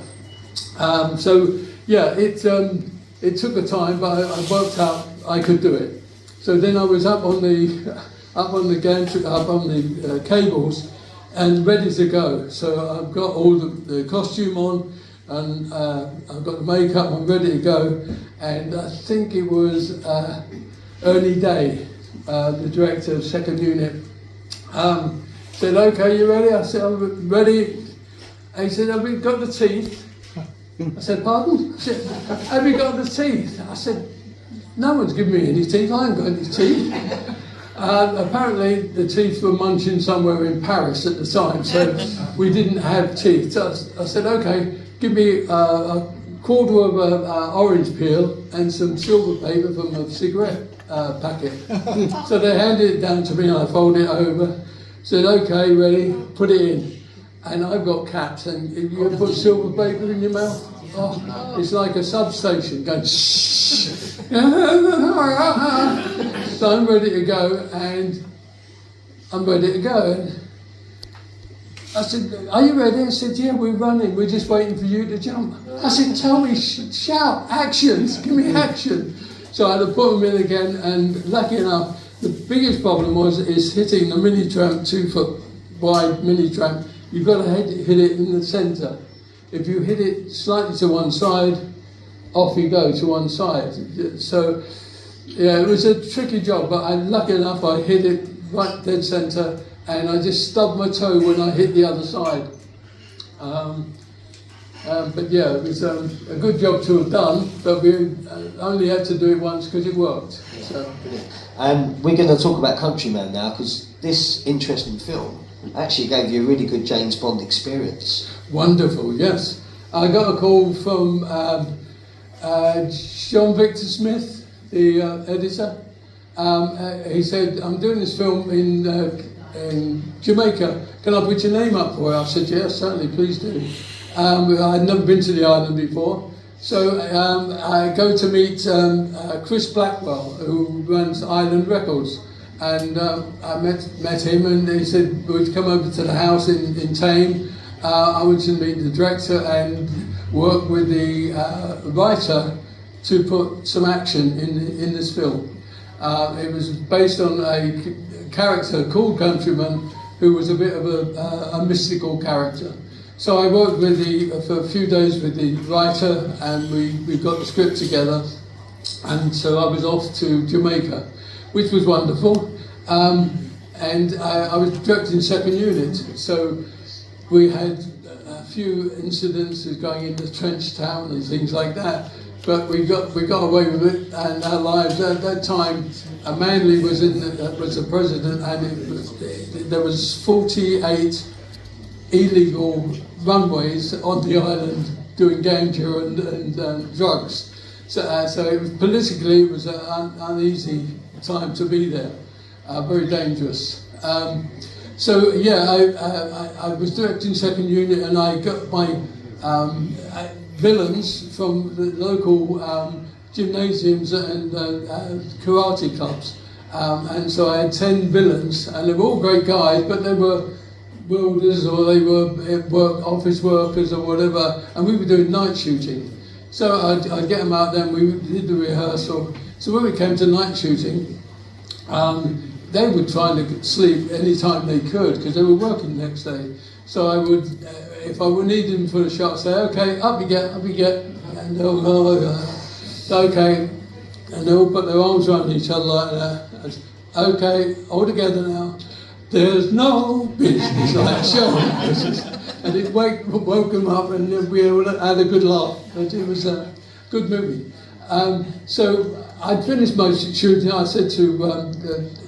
[SPEAKER 2] So yeah, it took a time, but I worked out I could do it. So then I was up on the gantry, up on the cables, and ready to go. So I've got all the costume on, and I've got the makeup. I'm ready to go. And I think it was Ernie Day, the director of 2nd Unit, said, "Okay, you ready?" I said, "I'm ready." And he said, "Have you got the teeth?" I said, "Pardon?" I said, "Have you got the teeth?" I said, "No one's given me any teeth. I haven't got any teeth." Apparently the teeth were munching somewhere in Paris at the time, so we didn't have teeth. So I said, "Okay, give me a quarter of an orange peel and some silver paper from a cigarette packet." So they handed it down to me and I folded it over, said, "Okay, ready, put it in." And I've got cats, and if you ever put silver paper in your mouth, oh, it's like a substation going shh. So I'm ready to go, and I'm ready to go. And I said, "Are you ready?" I said, "Yeah, we're running. We're just waiting for you to jump." I said, "Tell me, shout, actions, give me action." So I had to put them in again, and lucky enough, the biggest problem is hitting the mini tramp, 2 foot wide mini tramp. You've got to hit it in the centre. If you hit it slightly to one side, off you go to one side. So, yeah, it was a tricky job, but lucky enough I hit it right dead centre, and I just stubbed my toe when I hit the other side. But yeah, it was a good job to have done, but we only had to do it once because it worked. So.
[SPEAKER 1] We're going to talk about Countryman now, because this interesting film actually gave you a really good James Bond experience.
[SPEAKER 2] Wonderful, yes. I got a call from John Victor Smith, the editor. He said, "I'm doing this film in Jamaica. Can I put your name up for it?" I said, "Yes, certainly, please do." I'd never been to the island before. So I go to meet Chris Blackwell, who runs Island Records. And I met him, and he said we'd come over to the house in Tame. I went to meet the director and work with the writer to put some action in this film. It was based on a character called Countryman, who was a bit of a mystical character. So I worked for a few days with the writer, and we got the script together, and so I was off to Jamaica, which was wonderful. And I was directing 2nd Unit, so we had a few incidents going into Trench Town and things like that, but we got away with it, and our lives at that time. Manley was the president, and there was 48 illegal runways on the island doing ganja and drugs. So it was, politically, it was an uneasy time to be there, very dangerous. So yeah, I was directing 2nd Unit, and I got my villains from the local gymnasiums and karate clubs, and so I had 10 villains, and they were all great guys, but they were welders, or they were office workers or whatever, and we were doing night shooting. So I'd get them out there, and we did the rehearsal. So when we came to night shooting, they would try to sleep any time they could because they were working the next day. So I would, if I would need them for the shot, say, "Okay, up you get," and they'll go, "Okay," and they'll put their arms around each other like that. "Okay, all together now. There's no business like show." And it woke them up, and we all had a good laugh. But it was a good movie. So I'd finished my shooting. I said to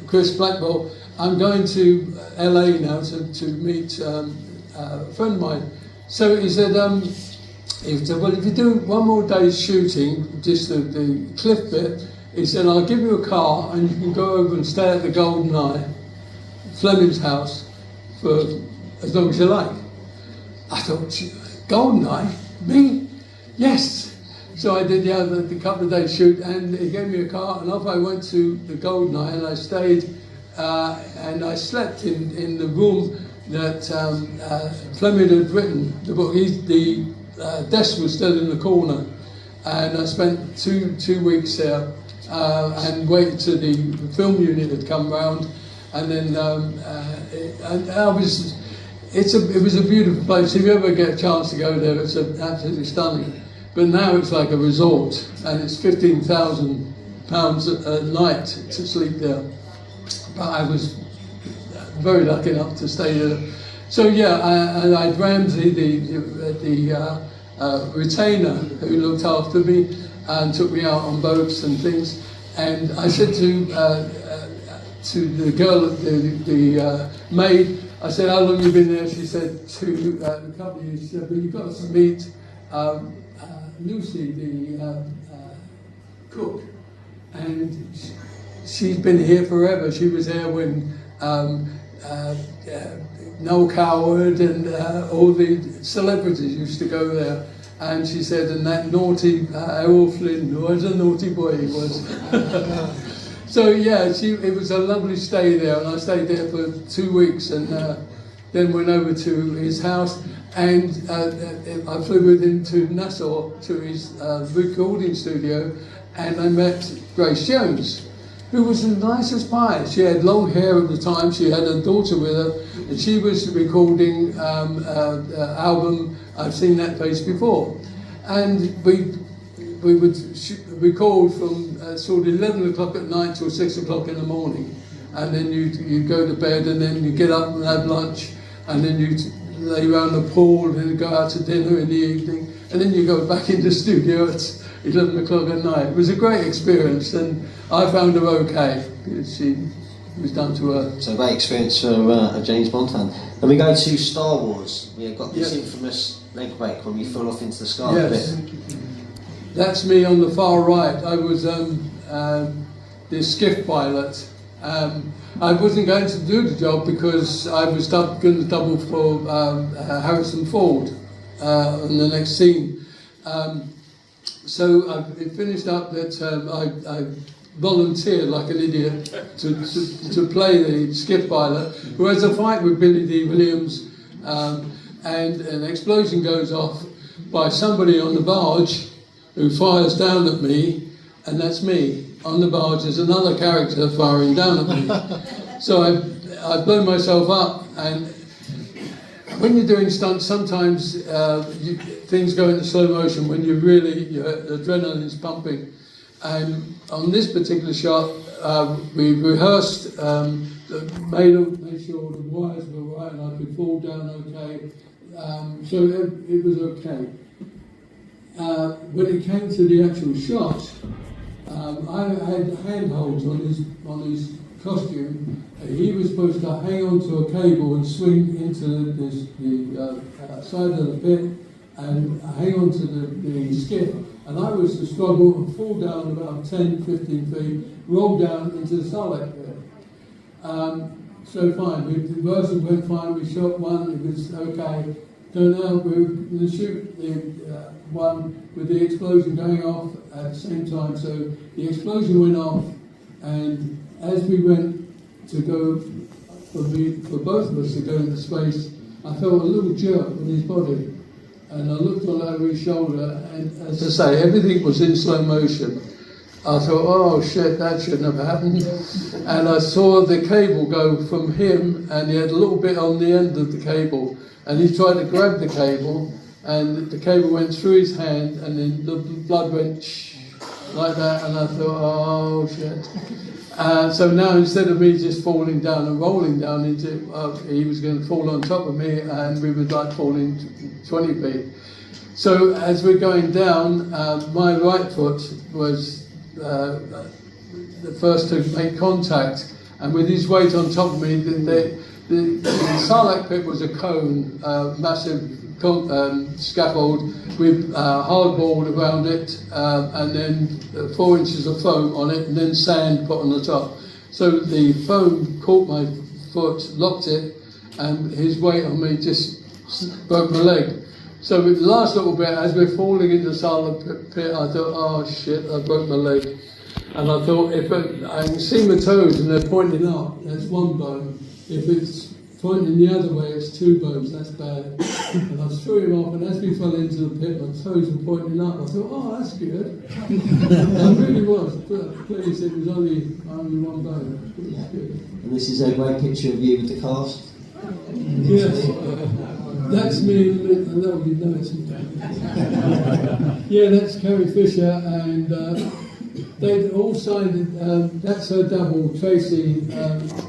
[SPEAKER 2] Chris Blackwell, "I'm going to LA now to meet a friend of mine." So he said, "Well, if you do one more day's shooting, just the cliff bit," he said, "I'll give you a car and you can go over and stay at the Golden Eye, Fleming's house, for as long as you like." I thought, Golden Eye? Me? Yes. So I did the couple of days shoot, and he gave me a car, and off I went to the Goldeneye, and I stayed, and I slept in the room that Fleming had written the book. The desk was still in the corner, and I spent two weeks there, and waited till the film unit had come round, and then it was a beautiful place. If you ever get a chance to go there, it's absolutely stunning. But now it's like a resort, and it's £15,000 a night to sleep there. But I was very lucky enough to stay there. So yeah, I had Ramsey, the retainer who looked after me and took me out on boats and things. And I said to the girl, the maid, I said, "How long have you been there?" She said, a couple of years. She said, "But you've got to meet Lucy, the cook, and she's been here forever. She was here when Noel Coward and all the celebrities used to go there." And she said, "And that naughty Errol Flynn was a naughty boy, he was." So yeah, it was a lovely stay there, and I stayed there for 2 weeks, and then went over to his house. And I flew with him to Nassau, to his recording studio, and I met Grace Jones, who was the nicest pie. She had long hair at the time, she had a daughter with her, and she was recording album, I've Seen That Face Before. And we would record from sort of 11 o'clock at night till 6 o'clock in the morning. And then you'd go to bed, and then you get up and have lunch, and then you'd lay around the pool, and then go out to dinner in the evening, and then you go back in the studio at 11 o'clock at night. It was a great experience, and I found her okay. She was done to her.
[SPEAKER 1] So a great experience for a James Bond fan. And we go to Star Wars. We've got this infamous leg break when you fell off into the sky a bit.
[SPEAKER 2] That's me on the far right. I was the skiff pilot. I wasn't going to do the job because I was going to double for Harrison Ford in the next scene. So it finished up that I volunteered like an idiot to play the skiff pilot, who has a fight with Billy D. Williams, and an explosion goes off by somebody on the barge who fires down at me, and that's me. On the barge there's another character firing down at me. So I blow myself up, and when you're doing stunts, sometimes things go into slow motion when your adrenaline's pumping. And on this particular shot, we rehearsed, made sure the wires were right and I could fall down okay. So it was okay. When it came to the actual shot, I had handholds on his costume. He was supposed to hang onto a cable and swing into the side of the pit and hang onto the skiff. And I was to struggle and fall down about 10, 15 feet, roll down into the Sarlacc pit. So fine, the rehearsal went fine, we shot one, it was okay. So now we're going to shoot the one with the explosion going off at the same time. So the explosion went off, and as we went to go, for both of us to go into space, I felt a little jerk on his body. And I looked all over his shoulder, and as I say, everything was in slow motion. I thought, oh shit, that shouldn't have happened. And I saw the cable go from him, and he had a little bit on the end of the cable, and he tried to grab the cable, and the cable went through his hand, and then the blood went like that, and I thought, oh shit. So now instead of me just falling down and rolling down into, he was going to fall on top of me, and we would like falling 20 feet. So as we're going down, my right foot was the first to make contact, and with his weight on top of me, the Sarlacc pit was a cone, massive scaffold with hardboard around it, and then 4 inches of foam on it, and then sand put on the top. So the foam caught my foot, locked it, and his weight on me just broke my leg. So with the last little bit, as we're falling into the silent pit, I thought, oh shit, I broke my leg. And I thought, if I can see my toes and they're pointing up, that's one bone. If it's pointing the other way, it's two bones, that's bad. And I threw him off, and as we fell into the pit, my toes were pointing up. I thought, oh, that's good. I really was, but please, it was only one bone. It was good.
[SPEAKER 1] And this is a great picture of you with the cast.
[SPEAKER 2] Yes, that's me, and that would be nice. Yeah, that's Carrie Fisher, and they all signed it. That's her double, Tracy,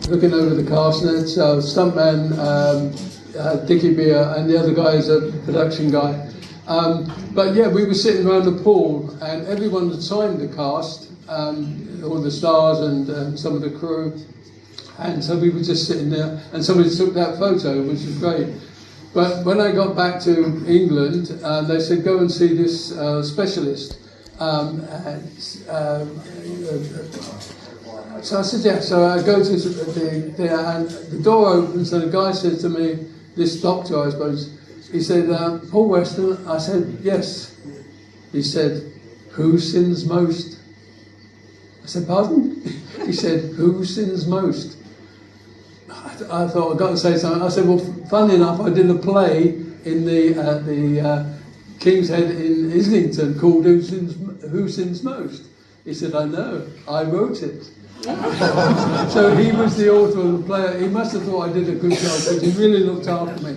[SPEAKER 2] looking over the cast, and it's stuntman Dickie Beer, and the other guy is a production guy. But yeah, we were sitting around the pool, and everyone had signed the cast, all the stars and some of the crew. And so we were just sitting there, and somebody took that photo, which was great. But when I got back to England, they said, go and see this specialist. So I said, yeah. So I go to and the door opens, and the guy says to me, this doctor, I suppose, he said, Paul Weston. I said, yes. He said, who sins most? I said, pardon? He said, who sins most? I thought I've got to say something. I said, well, funny enough, I did a play in the King's Head in Islington called Who Sins Most? He said, I know, I wrote it. So he was the author of the play. He must have thought I did a good job, but he really looked after me.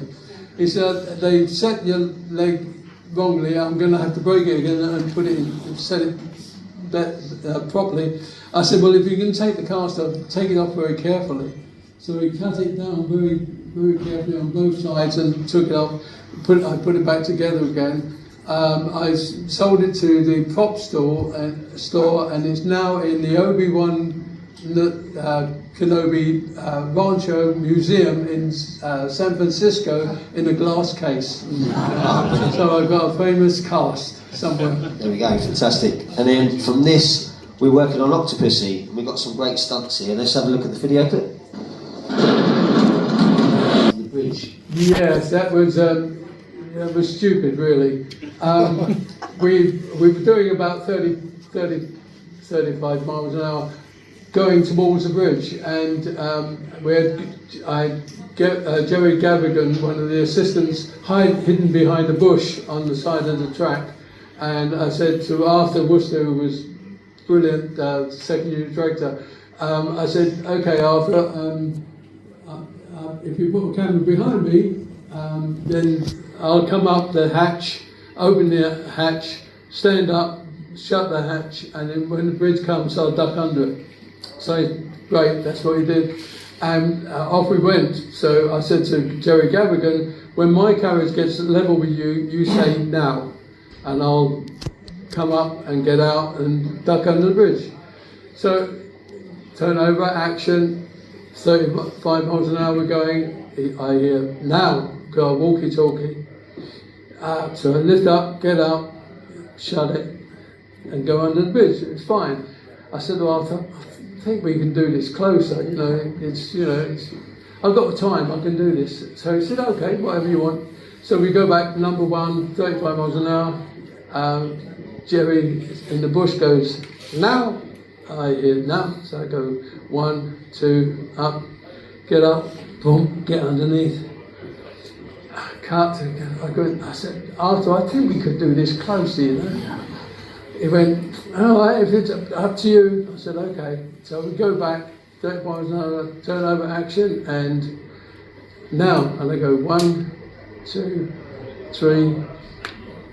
[SPEAKER 2] He said, they set your leg wrongly, I'm going to have to break it again and put it in, set it properly. I said, well, if you can take the cast off, take it off very carefully. So he cut it down very, very carefully on both sides and took it off. I put it back together again. I sold it to the prop store, and it's now in the Obi-Wan Kenobi Rancho Museum in San Francisco in a glass case. So I've got a famous cast somewhere.
[SPEAKER 1] There we go, fantastic. And then from this, we're working on Octopussy, and we've got some great stunts here. Let's have a look at the video clip. The bridge.
[SPEAKER 2] Yes, that was stupid, really. We were doing about 35 miles an hour going towards the bridge, and Jerry Gavigan, one of the assistants, hidden behind a bush on the side of the track, and I said to Arthur Worcester, who was brilliant, second unit director, I said, okay, Arthur, if you put a camera behind me, then I'll come up the hatch, open the hatch, stand up, shut the hatch, and then when the bridge comes, I'll duck under it. So, great, that's what he did. And off we went. So I said to Jerry Gavigan, when my carriage gets level with you, you say now, and I'll come up and get out and duck under the bridge. So, turn over, action, 35 miles an hour we're going. I hear, now, go walkie-talkie. So I lift up, get up, shut it, and go under the bridge. It's fine. I said to Arthur, I think we can do this closer. I've got the time, I can do this. So he said, okay, whatever you want. So we go back, number one, 35 miles an hour. Jerry in the bush goes, now. I hear now. So I go 1, 2, up, boom, get underneath. Cut. I said, Arthur, I think we could do this closer, you know. He went, all right, if it's up to you. I said, okay. So we go back, 30 miles an hour, turn over, action, and now. And I go 1, 2, 3,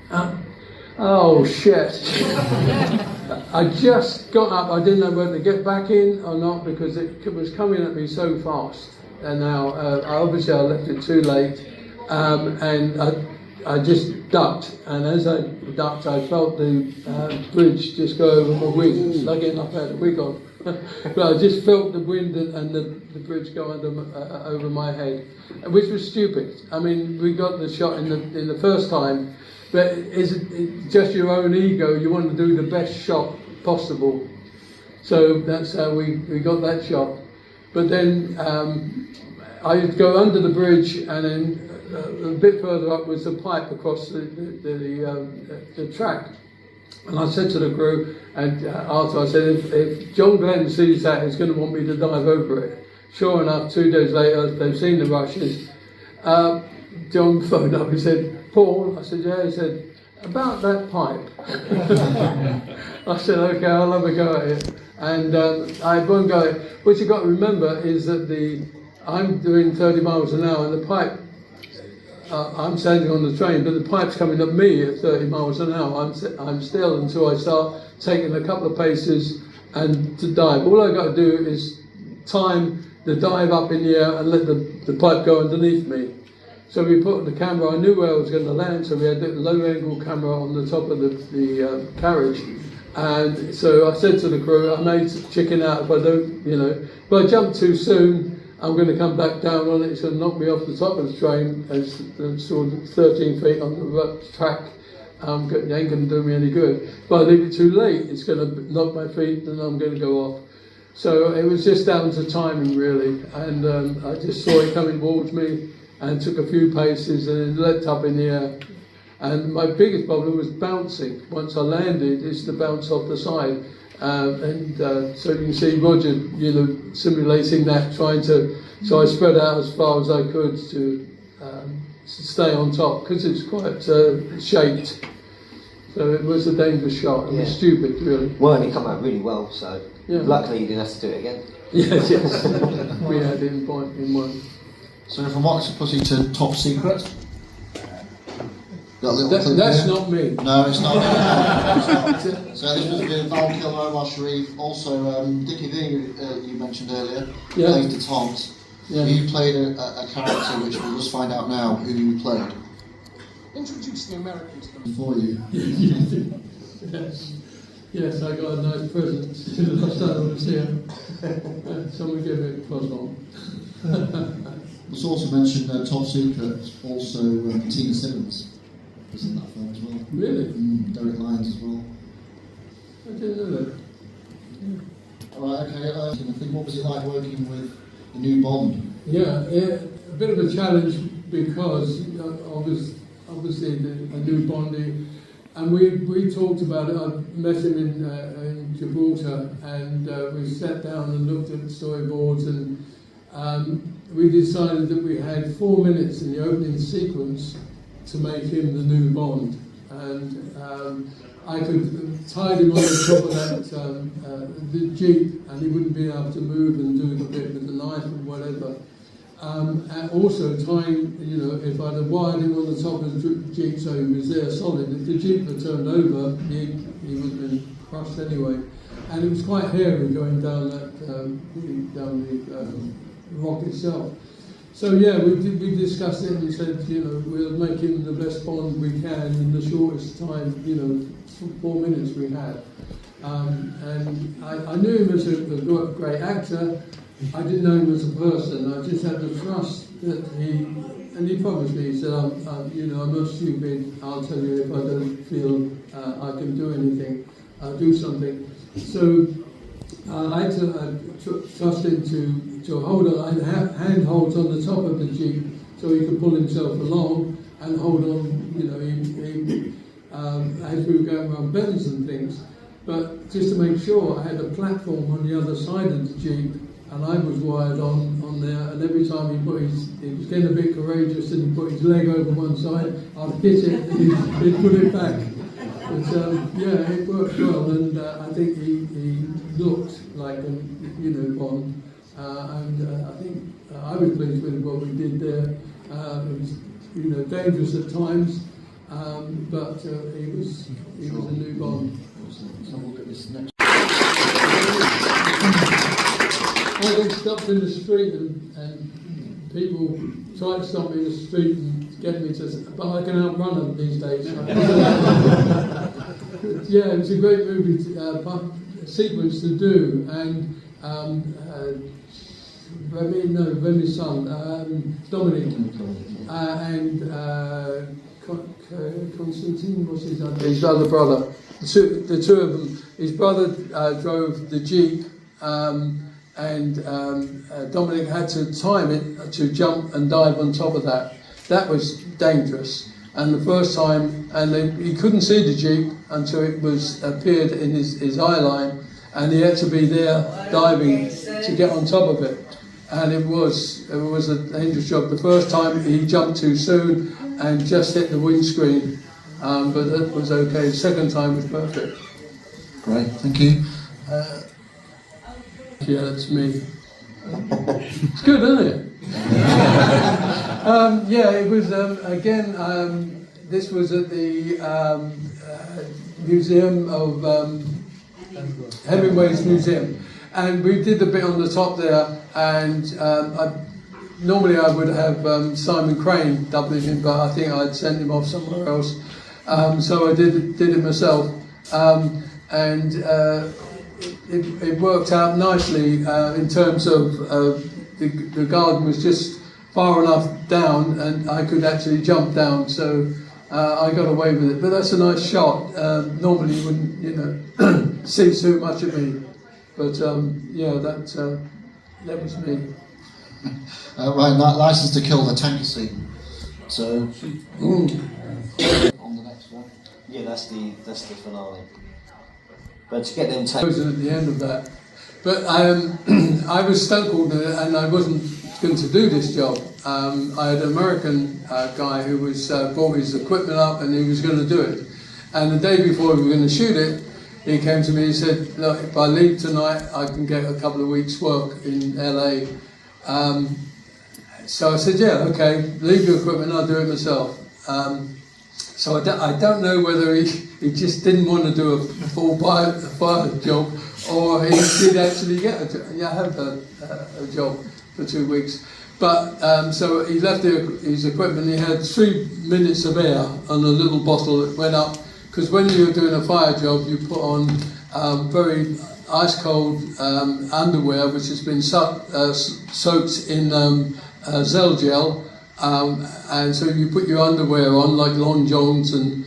[SPEAKER 2] up. Oh, shit. I just got up, I didn't know whether to get back in or not because it was coming at me so fast. And now, obviously I left it too late, and I just ducked. And as I ducked, I felt the bridge just go over my wings. Lucky enough I had a wig on. But I just felt the wind and the bridge go over my head, which was stupid. I mean, we got the shot in the first time, but it's just your own ego. You want to do the best shot possible. So that's how we got that shot. But then I'd go under the bridge, and then a bit further up was a pipe across the track. And I said to the crew, and after I said, if John Glenn sees that, he's going to want me to dive over it. Sure enough, 2 days later, they've seen the rushes. John phoned up, he said, Paul, I said, yeah, he said, about that pipe. I said, okay, I'll have a go at it. And I had one go at it. What you've got to remember is that I'm doing 30 miles an hour, and the pipe, I'm standing on the train, but the pipe's coming at me at 30 miles an hour. I'm still until I start taking a couple of paces and to dive. All I got to do is time the dive up in the air and let the pipe go underneath me. So we put the camera, I knew where I was going to land, so we had a low angle camera on the top of the carriage. And so I said to the crew, I may chicken out if I don't, if I jump too soon, I'm going to come back down on it, it's going to knock me off the top of the train, it's sort of 13 feet on the track, it ain't going to do me any good. If I leave it too late, it's going to knock my feet and I'm going to go off. So it was just down to timing really, and I just saw it coming towards me and took a few paces and it leapt up in the air. And my biggest problem was bouncing. Once I landed, it's to bounce off the side. So you can see Roger, simulating that, so I spread out as far as I could to stay on top, because it's quite shaped. So it was a dangerous shot. It was stupid, really.
[SPEAKER 1] Well, it came out really well, so luckily you didn't have to do it again.
[SPEAKER 2] Yes. We had in one.
[SPEAKER 3] So from Octopussy to Top Secret. Got a little clip
[SPEAKER 2] That's
[SPEAKER 3] here.
[SPEAKER 2] not me.
[SPEAKER 3] No, it's not. So this was with Val Kilmer, Omar Sharif, also Dickie V, you mentioned earlier, played the Toms.
[SPEAKER 2] Yeah.
[SPEAKER 3] You played a character which we'll just find out now who you played.
[SPEAKER 4] Introduce the Americans to them.
[SPEAKER 3] For you.
[SPEAKER 2] Yes, I got a nice present last time I was here. Someone gave me a croissant.
[SPEAKER 3] Let's also mention Top Secret, also Tina Simmons was in that film as well.
[SPEAKER 2] Really?
[SPEAKER 3] Derek Lyons as well.
[SPEAKER 2] I didn't know that.
[SPEAKER 3] Alright, okay, I think what was it like working with the new Bond?
[SPEAKER 2] Yeah, a bit of a challenge because obviously a new Bondy, and we talked about it. I met him in Gibraltar, and we sat down and looked at the storyboards, and we decided that we had 4 minutes in the opening sequence to make him the new Bond, and I could tie him on the top of that the Jeep, and he wouldn't be able to move and do the bit with the knife and whatever. And also tying, if I'd have wired him on the top of the Jeep so he was there solid, if the Jeep had turned over, he would have been crushed anyway. And it was quite hairy going down the rock itself. So yeah, we discussed it and we said, we'll make him the best Bond we can in the shortest time, 4 minutes we had. And I knew him as a great actor. I didn't know him as a person. I just had the trust that he promised me. He said, I'm not stupid. I'll tell you if I don't feel I can do anything, I'll do something. So I had to trust him to hold on, handholds on the top of the Jeep so he could pull himself along and hold on, as we were going around bends and things. But just to make sure, I had a platform on the other side of the Jeep, and I was wired on there, and every time he was getting a bit courageous and he put his leg over one side, I'd hit it and he'd put it back. But it worked well, and I think he looked like a Bond, and I think I was pleased with what we did there. It was dangerous at times, but he was a new Bond.
[SPEAKER 3] Let's have a look at this next.
[SPEAKER 2] I got stopped in the street and people tried to stop me in the street and get me to, but I can outrun them these days. Yeah, it was a great movie sequence to do, and Remy's son, Dominic, and Constantine, what's his other? His other brother. The two of them. His brother drove the Jeep, and Dominic had to time it to jump and dive on top of that. that was dangerous. And the first time, he couldn't see the Jeep until it appeared in his eye line, and he had to be there diving to get on top of it. And it was a dangerous job. The first time he jumped too soon and just hit the windscreen, but that was okay. The second time was perfect.
[SPEAKER 3] Great, thank you.
[SPEAKER 2] Yeah, that's me. It's good, isn't it? Yeah, it was, again, this was at the Museum of Hemingway's Museum. And we did the bit on the top there, and normally I would have Simon Crane dubbing him, but I think I'd sent him off somewhere else. So I did it myself. It worked out nicely in terms of the garden was just far enough down and I could actually jump down, so I got away with it. But that's a nice shot. Normally you wouldn't, see too much of me, but yeah, that was me.
[SPEAKER 3] Right, that License to Kill, the tank scene. So on the next one.
[SPEAKER 1] Yeah, that's the finale. But to get them
[SPEAKER 2] I was at the end of that. But I was stunt coordinator and I wasn't going to do this job. I had an American guy who was brought his equipment up and he was going to do it. And the day before we were going to shoot it, he came to me and said, look, if I leave tonight, I can get a couple of weeks' work in LA. So I said, yeah, okay, leave your equipment, I'll do it myself. So I don't know whether he just didn't want to do a full fire job, or he did actually have a job for 2 weeks. But so he left his equipment. He had 3 minutes of air on a little bottle that went up, because when you're doing a fire job, you put on very ice cold underwear, which has been soaked in Zell gel. And so you put your underwear on, like long johns, and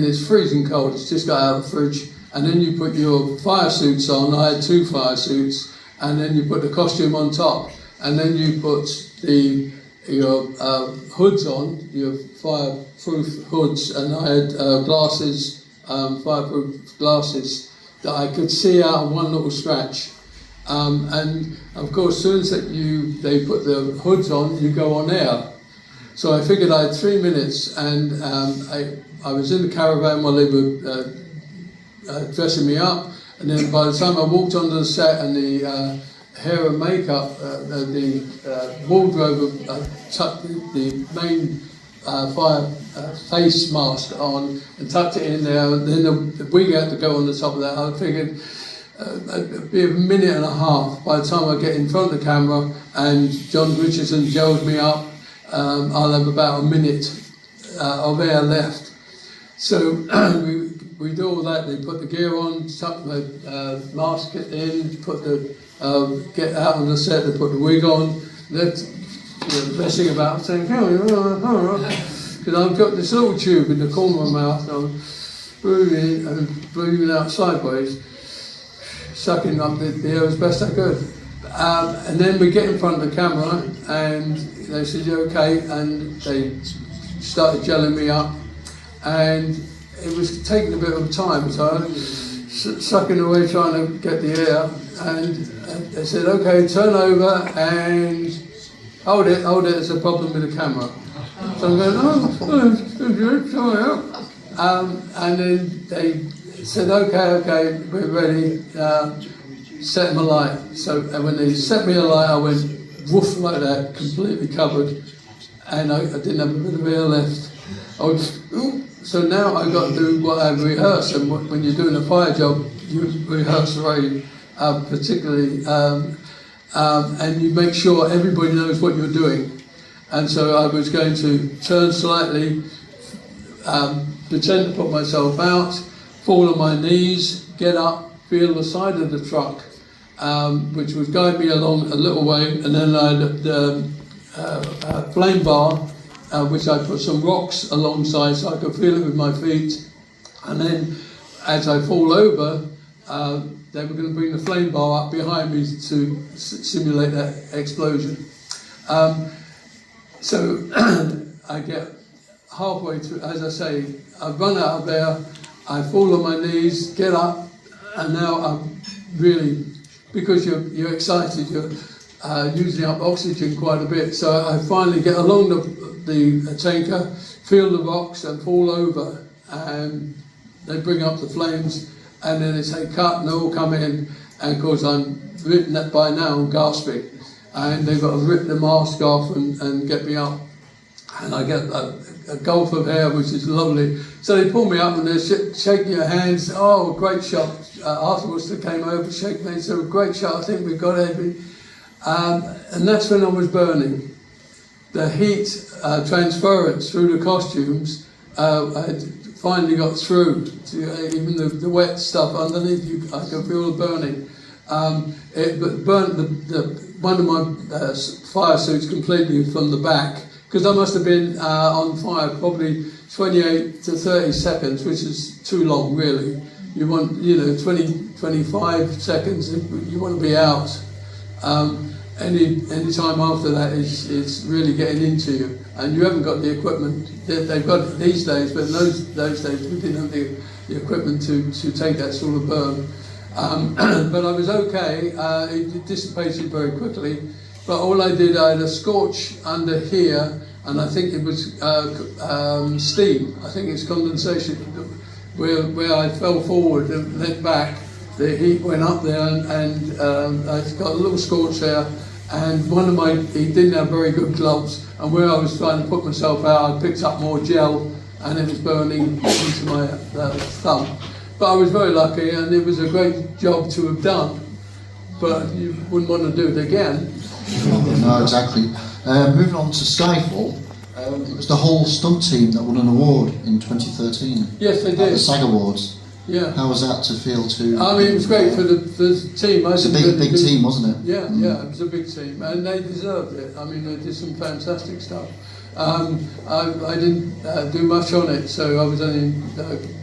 [SPEAKER 2] it's freezing cold. It's just got out of the fridge. And then you put your fire suits on. I had 2 fire suits, and then you put the costume on top, and then you put your hoods on, your fireproof hoods, and I had glasses, fireproof glasses that I could see out of one little scratch. And of course, as soon as they put the hoods on, you go on air. So I figured I had 3 minutes, and I was in the caravan while they were dressing me up. And then by the time I walked onto the set and the hair and makeup, the wardrobe tucked the main fire face mask on and tucked it in there, and then the wig had to go on the top of that. I figured it'd be a minute and a half by the time I get in front of the camera and John Richardson gelled me up. I'll have about a minute of air left. So we do all that. They put the gear on, tuck the mask in, get out on the set, they put the wig on. They're messing about, saying, because I've got this little tube in the corner of my mouth, and I'm breathing out sideways, sucking up the air as best I could. And then we get in front of the camera, and they said, "You okay?" And they started gelling me up, and it was taking a bit of time, so I was sucking away trying to get the air, and they said, "Okay, turn over and hold it, there's a problem with the camera." So I'm going, sorry. And then they said, okay, we're ready, set them alight. So when they set me alight, I went woof like that, completely covered, and I didn't have a bit of air left. So now I've got to do what I rehearse, and when you're doing a fire job, you rehearse very particularly, and you make sure everybody knows what you're doing. And so I was going to turn slightly, pretend to put myself out, fall on my knees, get up, feel the side of the truck, which would guide me along a little way, and then I had a flame bar, which I put some rocks alongside so I could feel it with my feet. And then as I fall over, they were going to bring the flame bar up behind me to simulate that explosion. So I get halfway through, as I say, I run out of there, I fall on my knees, get up, and now I'm really, because you're excited, you're using up oxygen quite a bit. So I finally get along the tanker, feel the rocks and fall over, and they bring up the flames, and then they say cut, and they all come in, and of course I'm written that by now, I'm gasping, and they've got to rip the mask off and get me up, and I get a gulp of air, which is lovely. So they pull me up and they're shaking your hands. Oh, great shot. Afterwards they came over, shaking me, so great shot, I think we've got everything. And that's when I was burning. The heat transference through the costumes had finally got through to even the wet stuff underneath you. I could feel the burning. It burnt one of my fire suits completely from the back, because I must have been on fire probably 28 to 30 seconds, which is too long really. You want, 20, 25 seconds, you want to be out. Any time after that is really getting into you, and you haven't got the equipment. They've got it these days, but in those days we didn't have the equipment to take that sort of burn. But I was okay. It dissipated very quickly. But all I did, I had a scorch under here, and I think it was steam. I think it's condensation. Where I fell forward and leant back, the heat went up there, and I got a little scorch there. And he didn't have very good gloves, and where I was trying to put myself out, I picked up more gel, and it was burning into my thumb. But I was very lucky, and it was a great job to have done. But you wouldn't want to do it again.
[SPEAKER 3] No, exactly. Moving on to Skyfall, it was the whole stunt team that won an award in 2013.
[SPEAKER 2] Yes, they did.
[SPEAKER 3] At the SAG Awards.
[SPEAKER 2] Yeah.
[SPEAKER 3] How was that to feel to?
[SPEAKER 2] I mean, it was great for the team.
[SPEAKER 3] It's a big team, wasn't it?
[SPEAKER 2] Yeah, yeah, it was a big team, and they deserved it. I mean, they did some fantastic stuff. I didn't do much on it, so I was only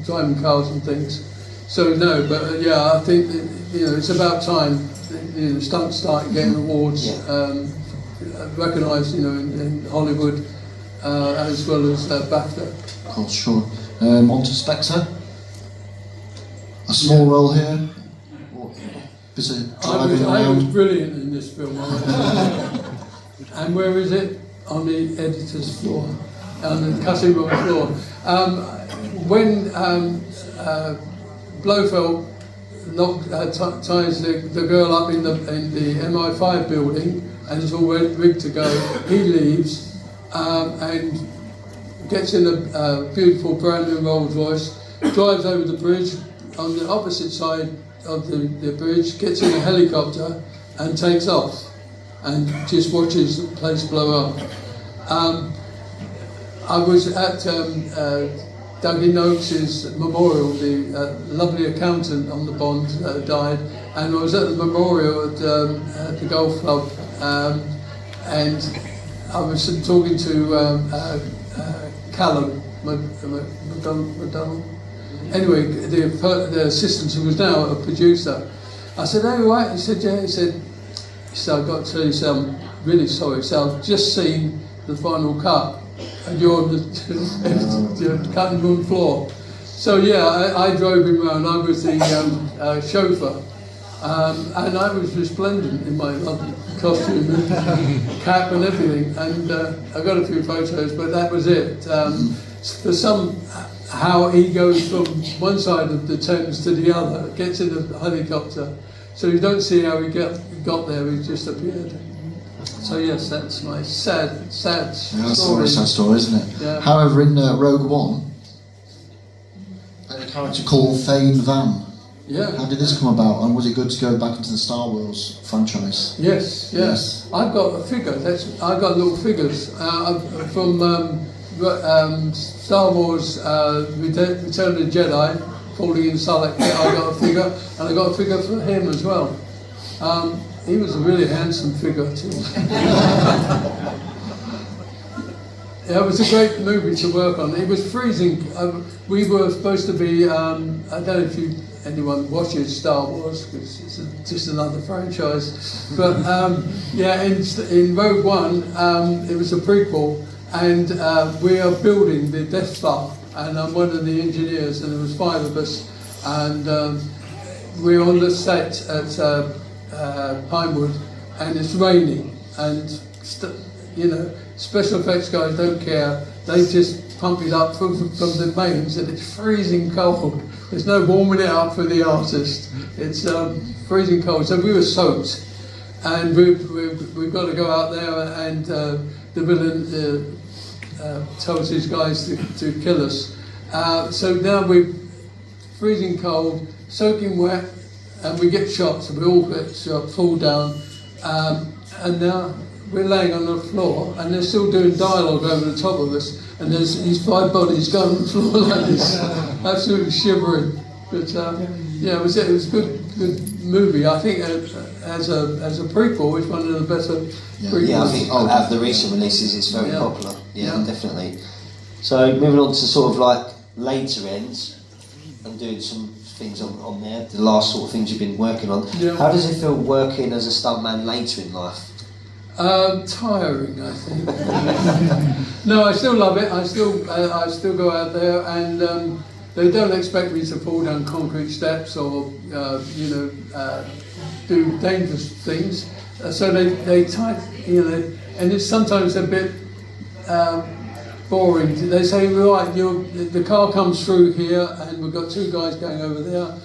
[SPEAKER 2] driving cars and things. So no, but yeah, I think that, it's about time Stunt start getting awards recognised, in Hollywood as well as BAFTA.
[SPEAKER 3] Of course, sure. On to Spectre. A small role here. Busy driving
[SPEAKER 2] I was
[SPEAKER 3] around.
[SPEAKER 2] brilliant in this film. And where is it? On the editor's floor, on the cutting room floor. When Blofeld ties the girl up in the MI5 building, and it's all rigged to go, he leaves and gets in a beautiful brand new Rolls Royce, drives over the bridge on the opposite side of the bridge, gets in a helicopter and takes off, and just watches the place blow up. I was at Dougie Noakes' memorial. The lovely accountant on the Bond died, and I was at the memorial at the golf club, and I was talking to Callum McDonald. Anyway, the assistant who was now a producer. I said, "Hey, right?" He said, "Yeah." He said, "I've got to tell you something. I'm really sorry. So I've just seen the final cut, and you're on the cutting room floor." So yeah, I drove him around. I was the chauffeur, and I was resplendent in my lovely costume and cap and everything. And I got a few photos, but that was it. For somehow he goes from one side of the Thames to the other, gets in a helicopter. So you don't see how he got there. He just appeared. So yes, that's my sad story.
[SPEAKER 3] Yeah, that's a very sad story, isn't it?
[SPEAKER 2] Yeah.
[SPEAKER 3] However, in Rogue One, a character called Thane Van.
[SPEAKER 2] Yeah.
[SPEAKER 3] How did this come about, and was it good to go back into the Star Wars franchise?
[SPEAKER 2] Yes. I've got a figure. I've got little figures from Star Wars Return of the Jedi, falling in Sarlacc pit. I got a figure, and I got a figure for him as well. He was a really handsome figure too. Yeah, it was a great movie to work on. It was freezing. We were supposed to be, I don't know if you anyone watches Star Wars, because it's just another franchise. But yeah, in Rogue One, it was a prequel, and we are building the Death Star, and I'm one of the engineers, and there was 5 of us, and we're on the set at Pinewood, and it's raining, and special effects guys don't care. They just pump it up from the mains, and it's freezing cold. There's no warming it up for the artist. It's freezing cold. So we were soaked, and we've got to go out there, and the villain tells his guys to kill us. So now we're freezing cold, soaking wet, and we get shot. So we all get shot, fall down, and now we're laying on the floor, and they're still doing dialogue over the top of us, and there's these 5 bodies going on the floor like this, absolutely shivering. But yeah, it was a good movie. I think as a prequel, it's one of the better prequels.
[SPEAKER 1] Yeah, I think out of the recent releases, it's very popular. Yeah, definitely. So moving on to sort of like later ends, and doing some things on there, the last sort of things you've been working on. Yeah. How does it feel working as a stuntman later in life?
[SPEAKER 2] Tiring, I think. No, I still love it. I still go out there, and they don't expect me to fall down concrete steps or do dangerous things. So they and it's sometimes a bit boring. They say, right, the car comes through here, and we've got 2 guys going over there.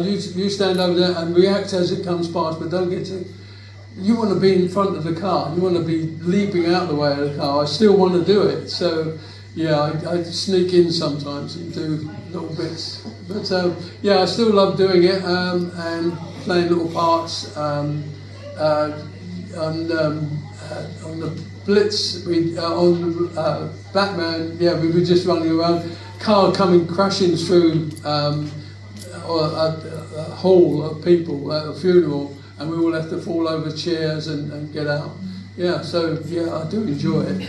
[SPEAKER 2] You stand over there and react as it comes past, but don't get to. You want to be in front of the car. You want to be leaping out the way of the car. I still want to do it. So, yeah, I sneak in sometimes and do little bits. But, yeah, I still love doing it and playing little parts. On the Blitz, on Batman, yeah, we were just running around. Car coming crashing through a hall of people at a funeral. And we all have to fall over chairs and get out. Yeah, so yeah, I do enjoy it.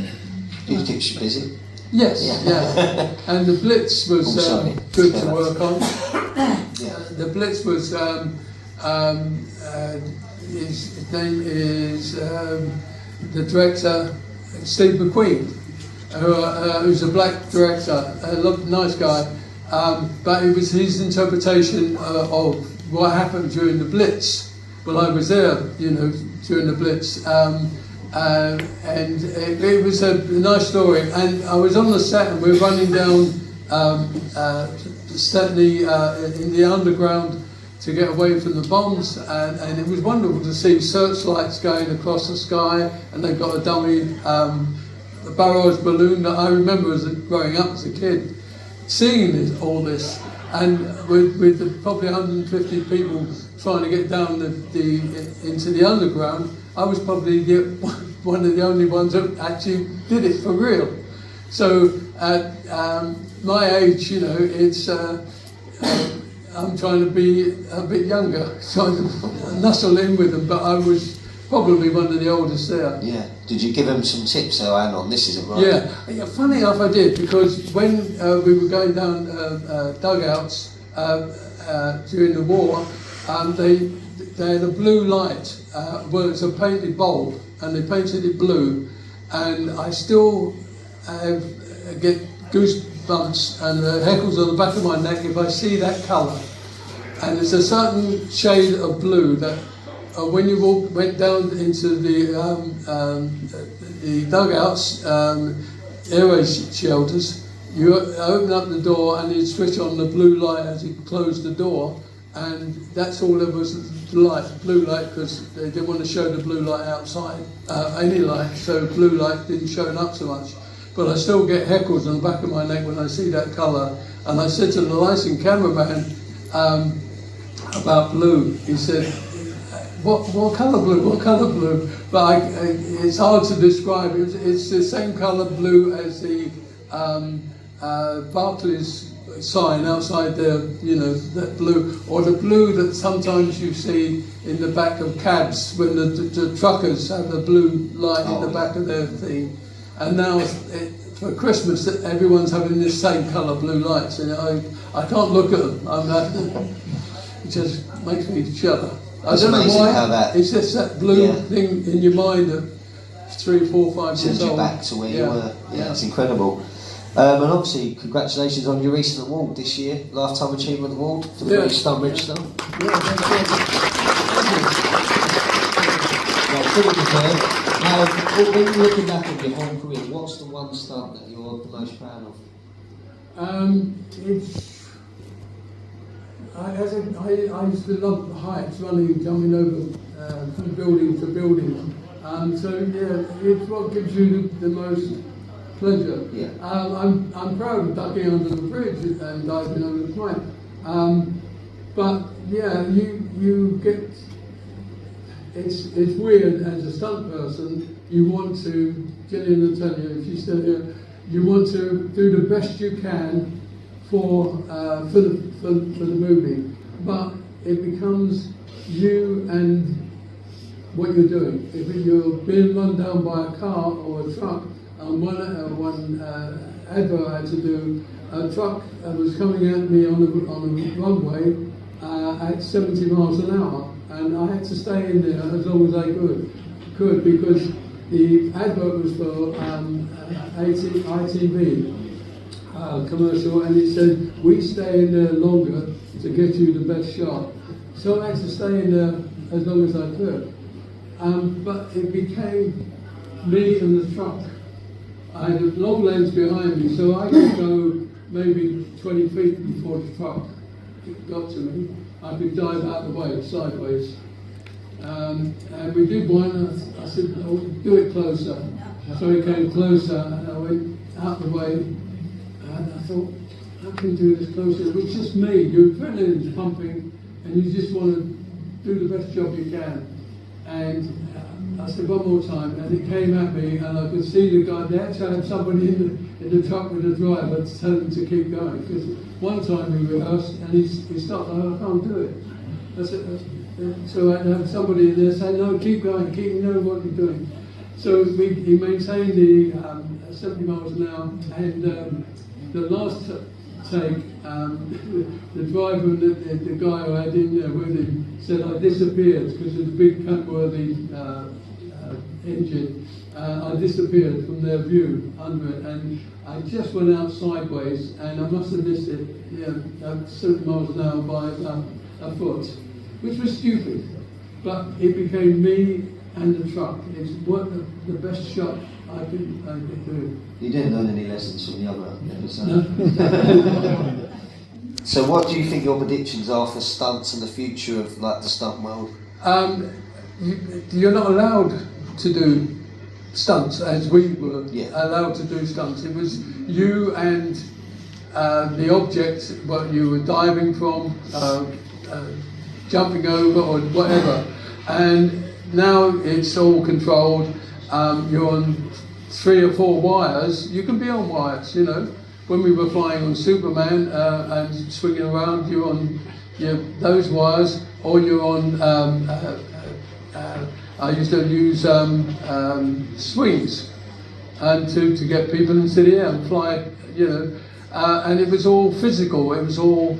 [SPEAKER 1] It keeps you busy?
[SPEAKER 2] Yes, yeah. And the Blitz was good to work on. The Blitz was, his name is the director, Steve McQueen, who's a black director, a nice guy. But it was his interpretation of what happened during the Blitz. Well, I was there, during the Blitz, and it was a nice story. And I was on the set, and we were running down Stepney in the underground to get away from the bombs, and it was wonderful to see searchlights going across the sky, and they've got a dummy barrage balloon that I remember growing up as a kid, seeing all this, and with probably 150 people trying to get down into the underground. I was probably one of the only ones that actually did it for real. So at my age, it's I'm trying to be a bit younger, trying to nestle in with them, but I was probably one of the oldest there.
[SPEAKER 1] Yeah. Did you give them some tips? Oh, hang on, this isn't right.
[SPEAKER 2] Yeah. Funny enough, I did, because when we were going down dugouts during the war, they had a blue light. Well, it's a painted bulb, and they painted it blue, and I still get goosebumps and heckles on the back of my neck if I see that colour. And it's a certain shade of blue that when you went down into the dugouts, airway shelters, you open up the door and you switch on the blue light as you close the door, and that's all there was, blue light, because they didn't want to show the blue light outside, any light, so blue light didn't show up so much. But I still get heckles on the back of my neck when I see that colour. And I said to the licensing cameraman about blue, he said, what colour blue, what colour blue? But it's hard to describe. It's the same colour blue as the Barclays sign outside there, that blue, or the blue that sometimes you see in the back of cabs when the truckers have the blue light in the back of their thing. And now for Christmas, everyone's having this same colour blue lights, and I can't look at them. It just makes me shudder.
[SPEAKER 1] It's
[SPEAKER 2] I don't know
[SPEAKER 1] amazing
[SPEAKER 2] why.
[SPEAKER 1] how that-
[SPEAKER 2] It's just that blue
[SPEAKER 1] Yeah.
[SPEAKER 2] thing in your mind of 3, 4, 5
[SPEAKER 1] Sends
[SPEAKER 2] years
[SPEAKER 1] you
[SPEAKER 2] old.
[SPEAKER 1] back to where you were. Yeah,
[SPEAKER 2] Yeah.
[SPEAKER 1] it's incredible. And obviously, congratulations on your recent award this year, Lifetime Achievement Award for the
[SPEAKER 2] Yeah.
[SPEAKER 1] British Stunt Register.
[SPEAKER 2] Yeah, thank you.
[SPEAKER 1] Well, fully deserved. When you're looking back on your whole career, what's the one stunt that you're the most proud of?
[SPEAKER 2] I used to love heights, running, jumping over from building to building. So yeah, it's what gives you the most pleasure.
[SPEAKER 1] Yeah.
[SPEAKER 2] I'm proud of ducking under the bridge and diving over the pipe. But yeah, you get. It's weird as a stunt person. You want to, Gillian will tell you if she's still here. You want to do the best you can for the movie, but it becomes you and what you're doing. If you're being run down by a car or a truck, and one advert I had to do, a truck was coming at me on a runway at 70 miles an hour, and I had to stay in there as long as I could because the advert was for ITV commercial, and it said, we stay in there longer to get you the best shot. So I had to stay in there as long as I could. But it became me and the truck. I had a long lens behind me, so I could go maybe 20 feet before the truck got to me. I could dive out the way, sideways. And we did one, I said, oh, do it closer. So he came closer, and I went out the way, and I thought, how can you do this closer? It was just me, your adrenaline's pumping, and you just want to do the best job you can. And I said, one more time, and it came at me, and I could see the guy, they actually had somebody in the truck with the driver to tell him to keep going, because one time we rehearsed, and he stopped, I can't do it. I said, so I had somebody in there saying, no, keep going, keep knowing what you're doing. So he maintained the 70 miles an hour, and the last take, the driver and the guy who had in there with him said I disappeared because of the big cutworthy engine. I disappeared from their view under it, and I just went out sideways, and I must have missed it, 70 miles an hour by a foot, which was stupid, but it became me and the truck. It's what the best shot I could do.
[SPEAKER 1] You didn't learn any lessons from the other episode.
[SPEAKER 2] No.
[SPEAKER 1] So what do you think your predictions are for stunts and the future of like the stunt world?
[SPEAKER 2] You're not allowed to do stunts as we were allowed to do stunts. It was you and the object, what you were diving from, jumping over or whatever. And now it's all controlled. You're on 3 or 4 wires. You can be on wires, you know. When we were flying on Superman and swinging around, you're on those wires, or you're on. I used to use swings and to get people into the air and fly, you know. And it was all physical. It was all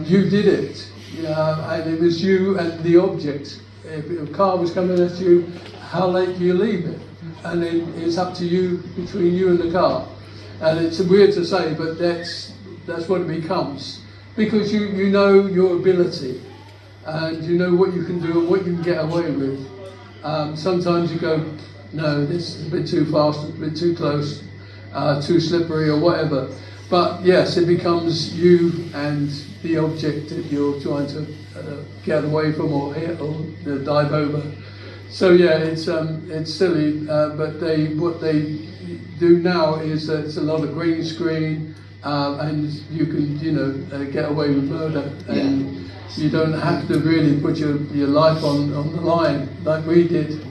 [SPEAKER 2] you did it, and it was you and the object. If a car was coming at you, how late do you leave it? And then it's up to you, between you and the car. And it's weird to say, but that's what it becomes. Because you know your ability, and you know what you can do and what you can get away with. Sometimes you go, no, this is a bit too fast, a bit too close, too slippery or whatever. But yes, it becomes you and the object that you're trying to get away from or dive over. So yeah, it's silly, but what they do now is that it's a lot of green screen, and you can get away with murder, and you don't have to really put your life on the line like we did.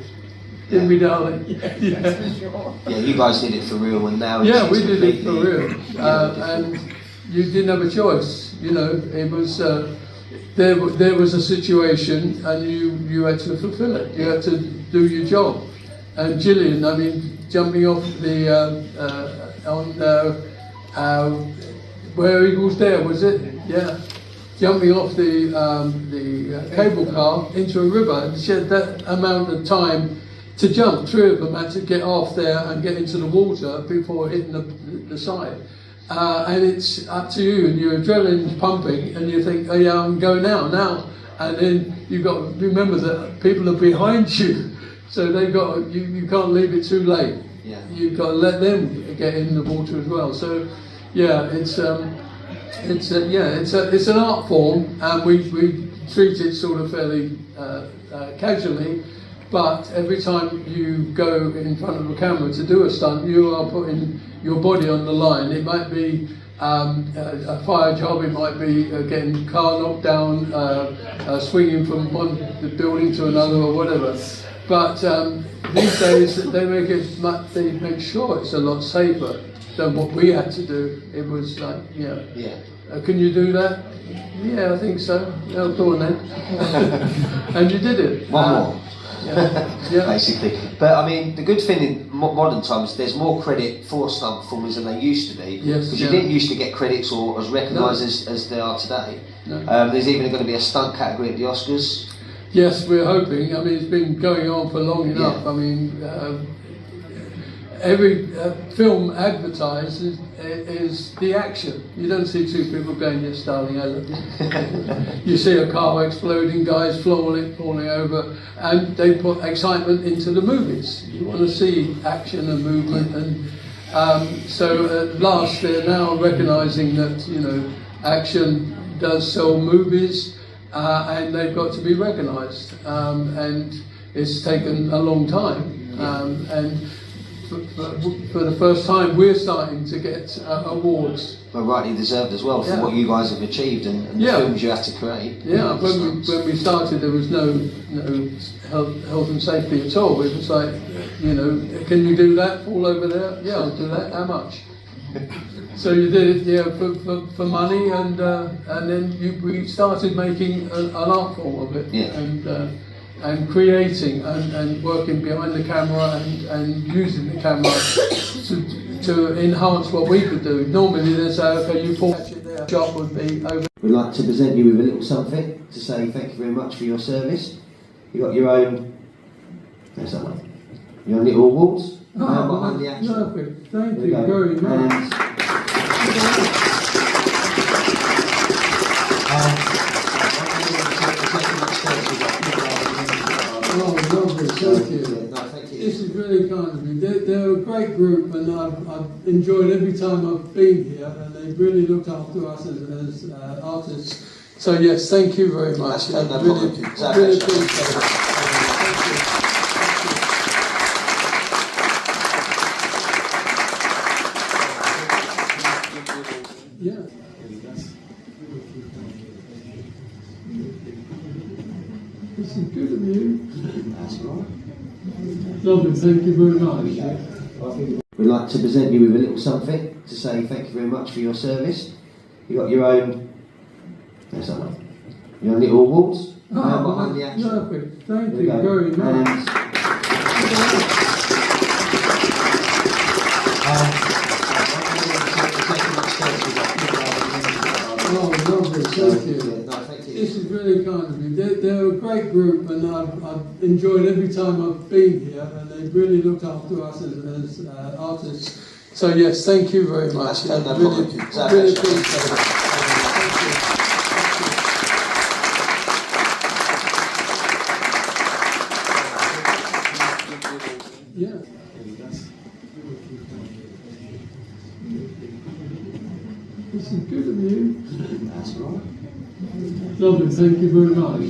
[SPEAKER 2] Didn't we, darling?
[SPEAKER 1] Yeah, you guys did it for real, and now
[SPEAKER 2] yeah, we did it for real, and you didn't have a choice. You know, it was there was a situation, and you had to fulfil it. You had to do your job. And Gillian, I mean, jumping off the where Eagles Dare, was it? Yeah, jumping off the cable car into a river, and she had that amount of time to jump. 3 of them had to get off there and get into the water before hitting the side. And it's up to you, and your adrenaline's pumping, and you think, oh yeah, I'm going now. And then you've got to remember that people are behind you, so they've got you can't leave it too late.
[SPEAKER 1] Yeah.
[SPEAKER 2] You've got to let them get in the water as well. So yeah, it's an art form, and we treat it sort of fairly casually. But every time you go in front of a camera to do a stunt, you are putting your body on the line. It might be a fire job, it might be getting car knocked down, swinging from one building to another or whatever. But these days they make sure it's a lot safer than what we had to do. It was like, can you do that? Yeah, I think so. Oh, go on then. And you did it.
[SPEAKER 1] One more.
[SPEAKER 2] Yeah.
[SPEAKER 1] Basically. But I mean, the good thing in modern times, there's more credit for stunt performers than there used to be.
[SPEAKER 2] Yes,
[SPEAKER 1] because you didn't used to get credits or as recognised as they are today.
[SPEAKER 2] No.
[SPEAKER 1] There's even going to be a stunt category at the Oscars.
[SPEAKER 2] Yes, we're hoping. I mean, it's been going on for long enough.
[SPEAKER 1] Yeah.
[SPEAKER 2] I mean, every film advertised is the action. You don't see 2 people going, yes, darling, I love you. You see a car exploding, guys falling over, and they put excitement into the movies. You want to see action and movement, and so at last they're now recognising that, you know, action does sell movies, and they've got to be recognised. And it's taken a long time, and for the first time we're starting to get awards.
[SPEAKER 1] But rightly deserved as well for what you guys have achieved and the films you have to create.
[SPEAKER 2] Yeah, when we started there was no health and safety at all. It was like, you know, can you do that, fall over there? Yeah, I'll do that, how much? So you did it, for money, and then we started making an art form of it, and creating and working behind the camera and using the camera to enhance what we could do. Normally they say, okay, you catch it there, shot would be over.
[SPEAKER 1] We'd like to present you with a little something to say thank you very much for your service. You got your own, there's that one, your own little awards. Behind the action.
[SPEAKER 2] Perfect, thank you very much. Oh, lovely, thank you.
[SPEAKER 1] No, thank you.
[SPEAKER 2] This is really kind of you. They're a great group, and I've enjoyed every time I've been here, and they've really looked after us as artists. So yes, thank you very much.
[SPEAKER 1] That's no
[SPEAKER 2] really appreciate it. Yeah. This is good of you.
[SPEAKER 1] That's right.
[SPEAKER 2] Lovely, thank you very much.
[SPEAKER 1] We'd like to present you with a little something to say thank you very much for your service. You got your own, there's that one, your own little awards. Behind the action.
[SPEAKER 2] Perfect, thank you very much. Oh, lovely, thank you.
[SPEAKER 1] No, thank you.
[SPEAKER 2] This is really kind of you. They're a great group, and I've enjoyed every time I've been here, and they've really looked after us as artists. So yes, thank you very much.
[SPEAKER 1] That's no
[SPEAKER 2] really appreciate it. Yeah. This is good of you.
[SPEAKER 1] That's right.
[SPEAKER 2] Lovely, thank you very much.